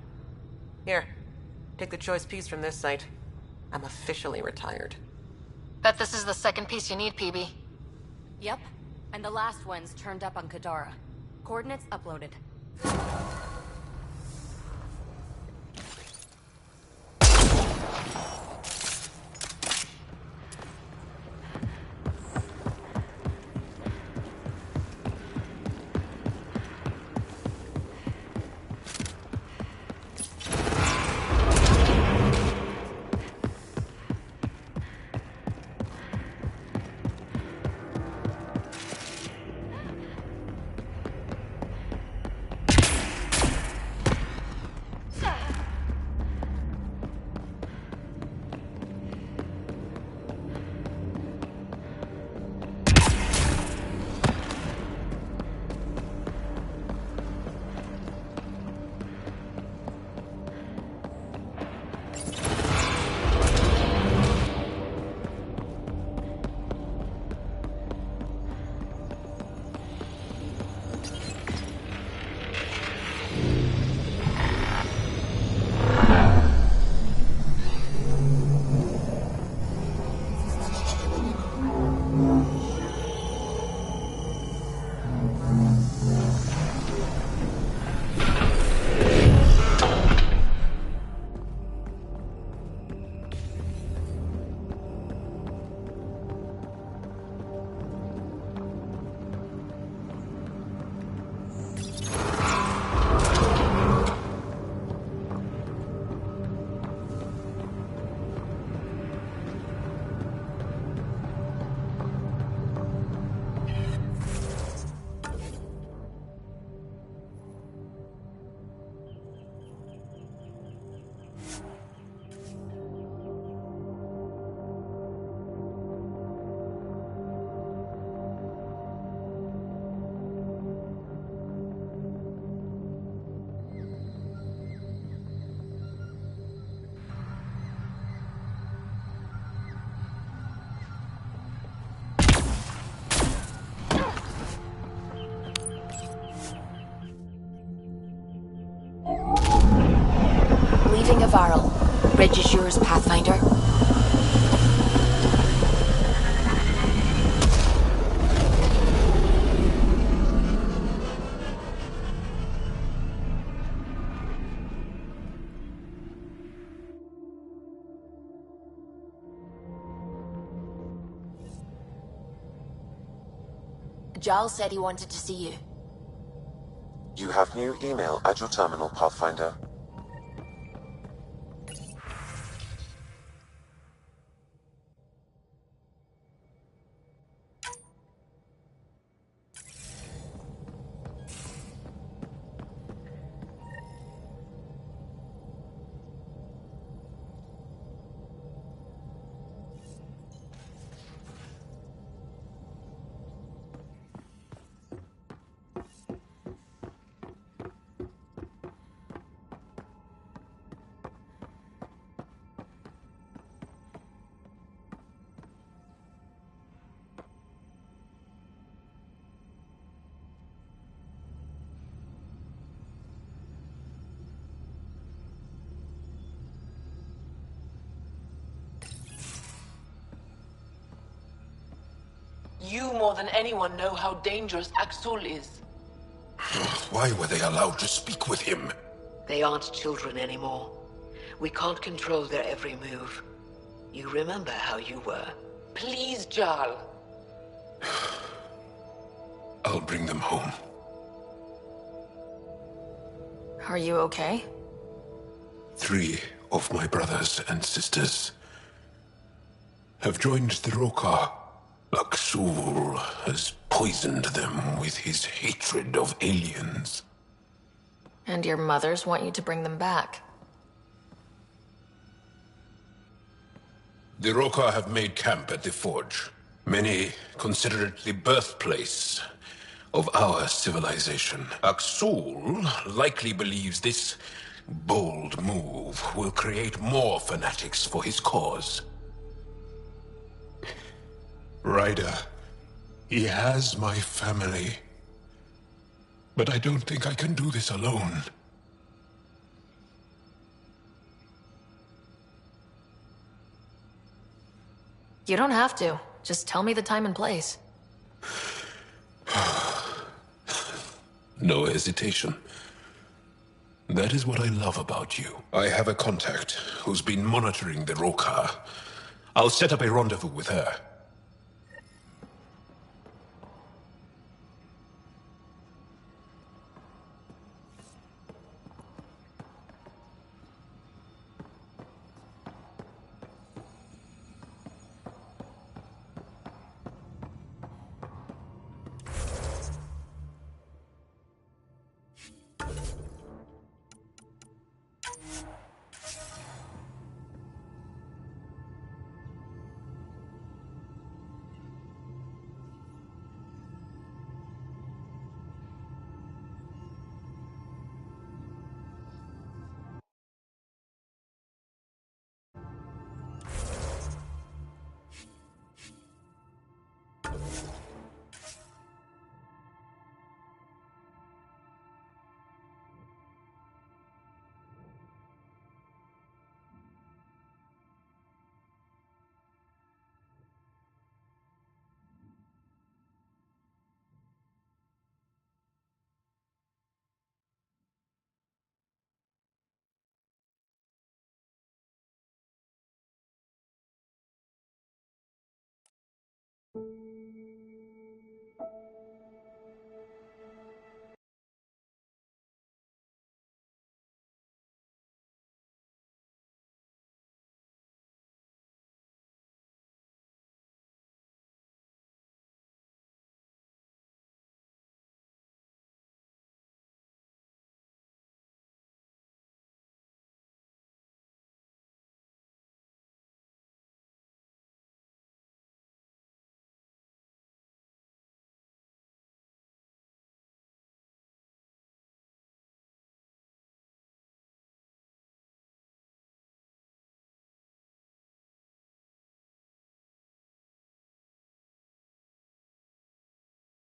Speaker 19: Here, take the choice piece from this site. I'm officially retired.
Speaker 1: Bet this is the second piece you need, PB.
Speaker 5: Yep, and the last one's turned up on Kadara. Coordinates uploaded.
Speaker 2: Leaving Avaril. Bridge is yours, Pathfinder. Giles said he wanted to see you.
Speaker 6: You have new email at your terminal, Pathfinder.
Speaker 7: You more than anyone know how dangerous Axul is.
Speaker 17: Why were they allowed to speak with him?
Speaker 22: They aren't children anymore. We can't control their every move. You remember how you were.
Speaker 7: Please, Jarl.
Speaker 17: I'll bring them home.
Speaker 1: Are you okay?
Speaker 17: 3 of my brothers and sisters have joined the Rokar. Axul has poisoned them with his hatred of aliens.
Speaker 1: And your mothers want you to bring them back.
Speaker 17: The Rokar have made camp at the Forge. Many consider it the birthplace of our civilization. Axul likely believes this bold move will create more fanatics for his cause. Ryder, he has my family. But I don't think I can do this alone.
Speaker 1: You don't have to. Just tell me the time and place.
Speaker 17: No hesitation. That is what I love about you. I have a contact who's been monitoring the Rokar. I'll set up a rendezvous with her.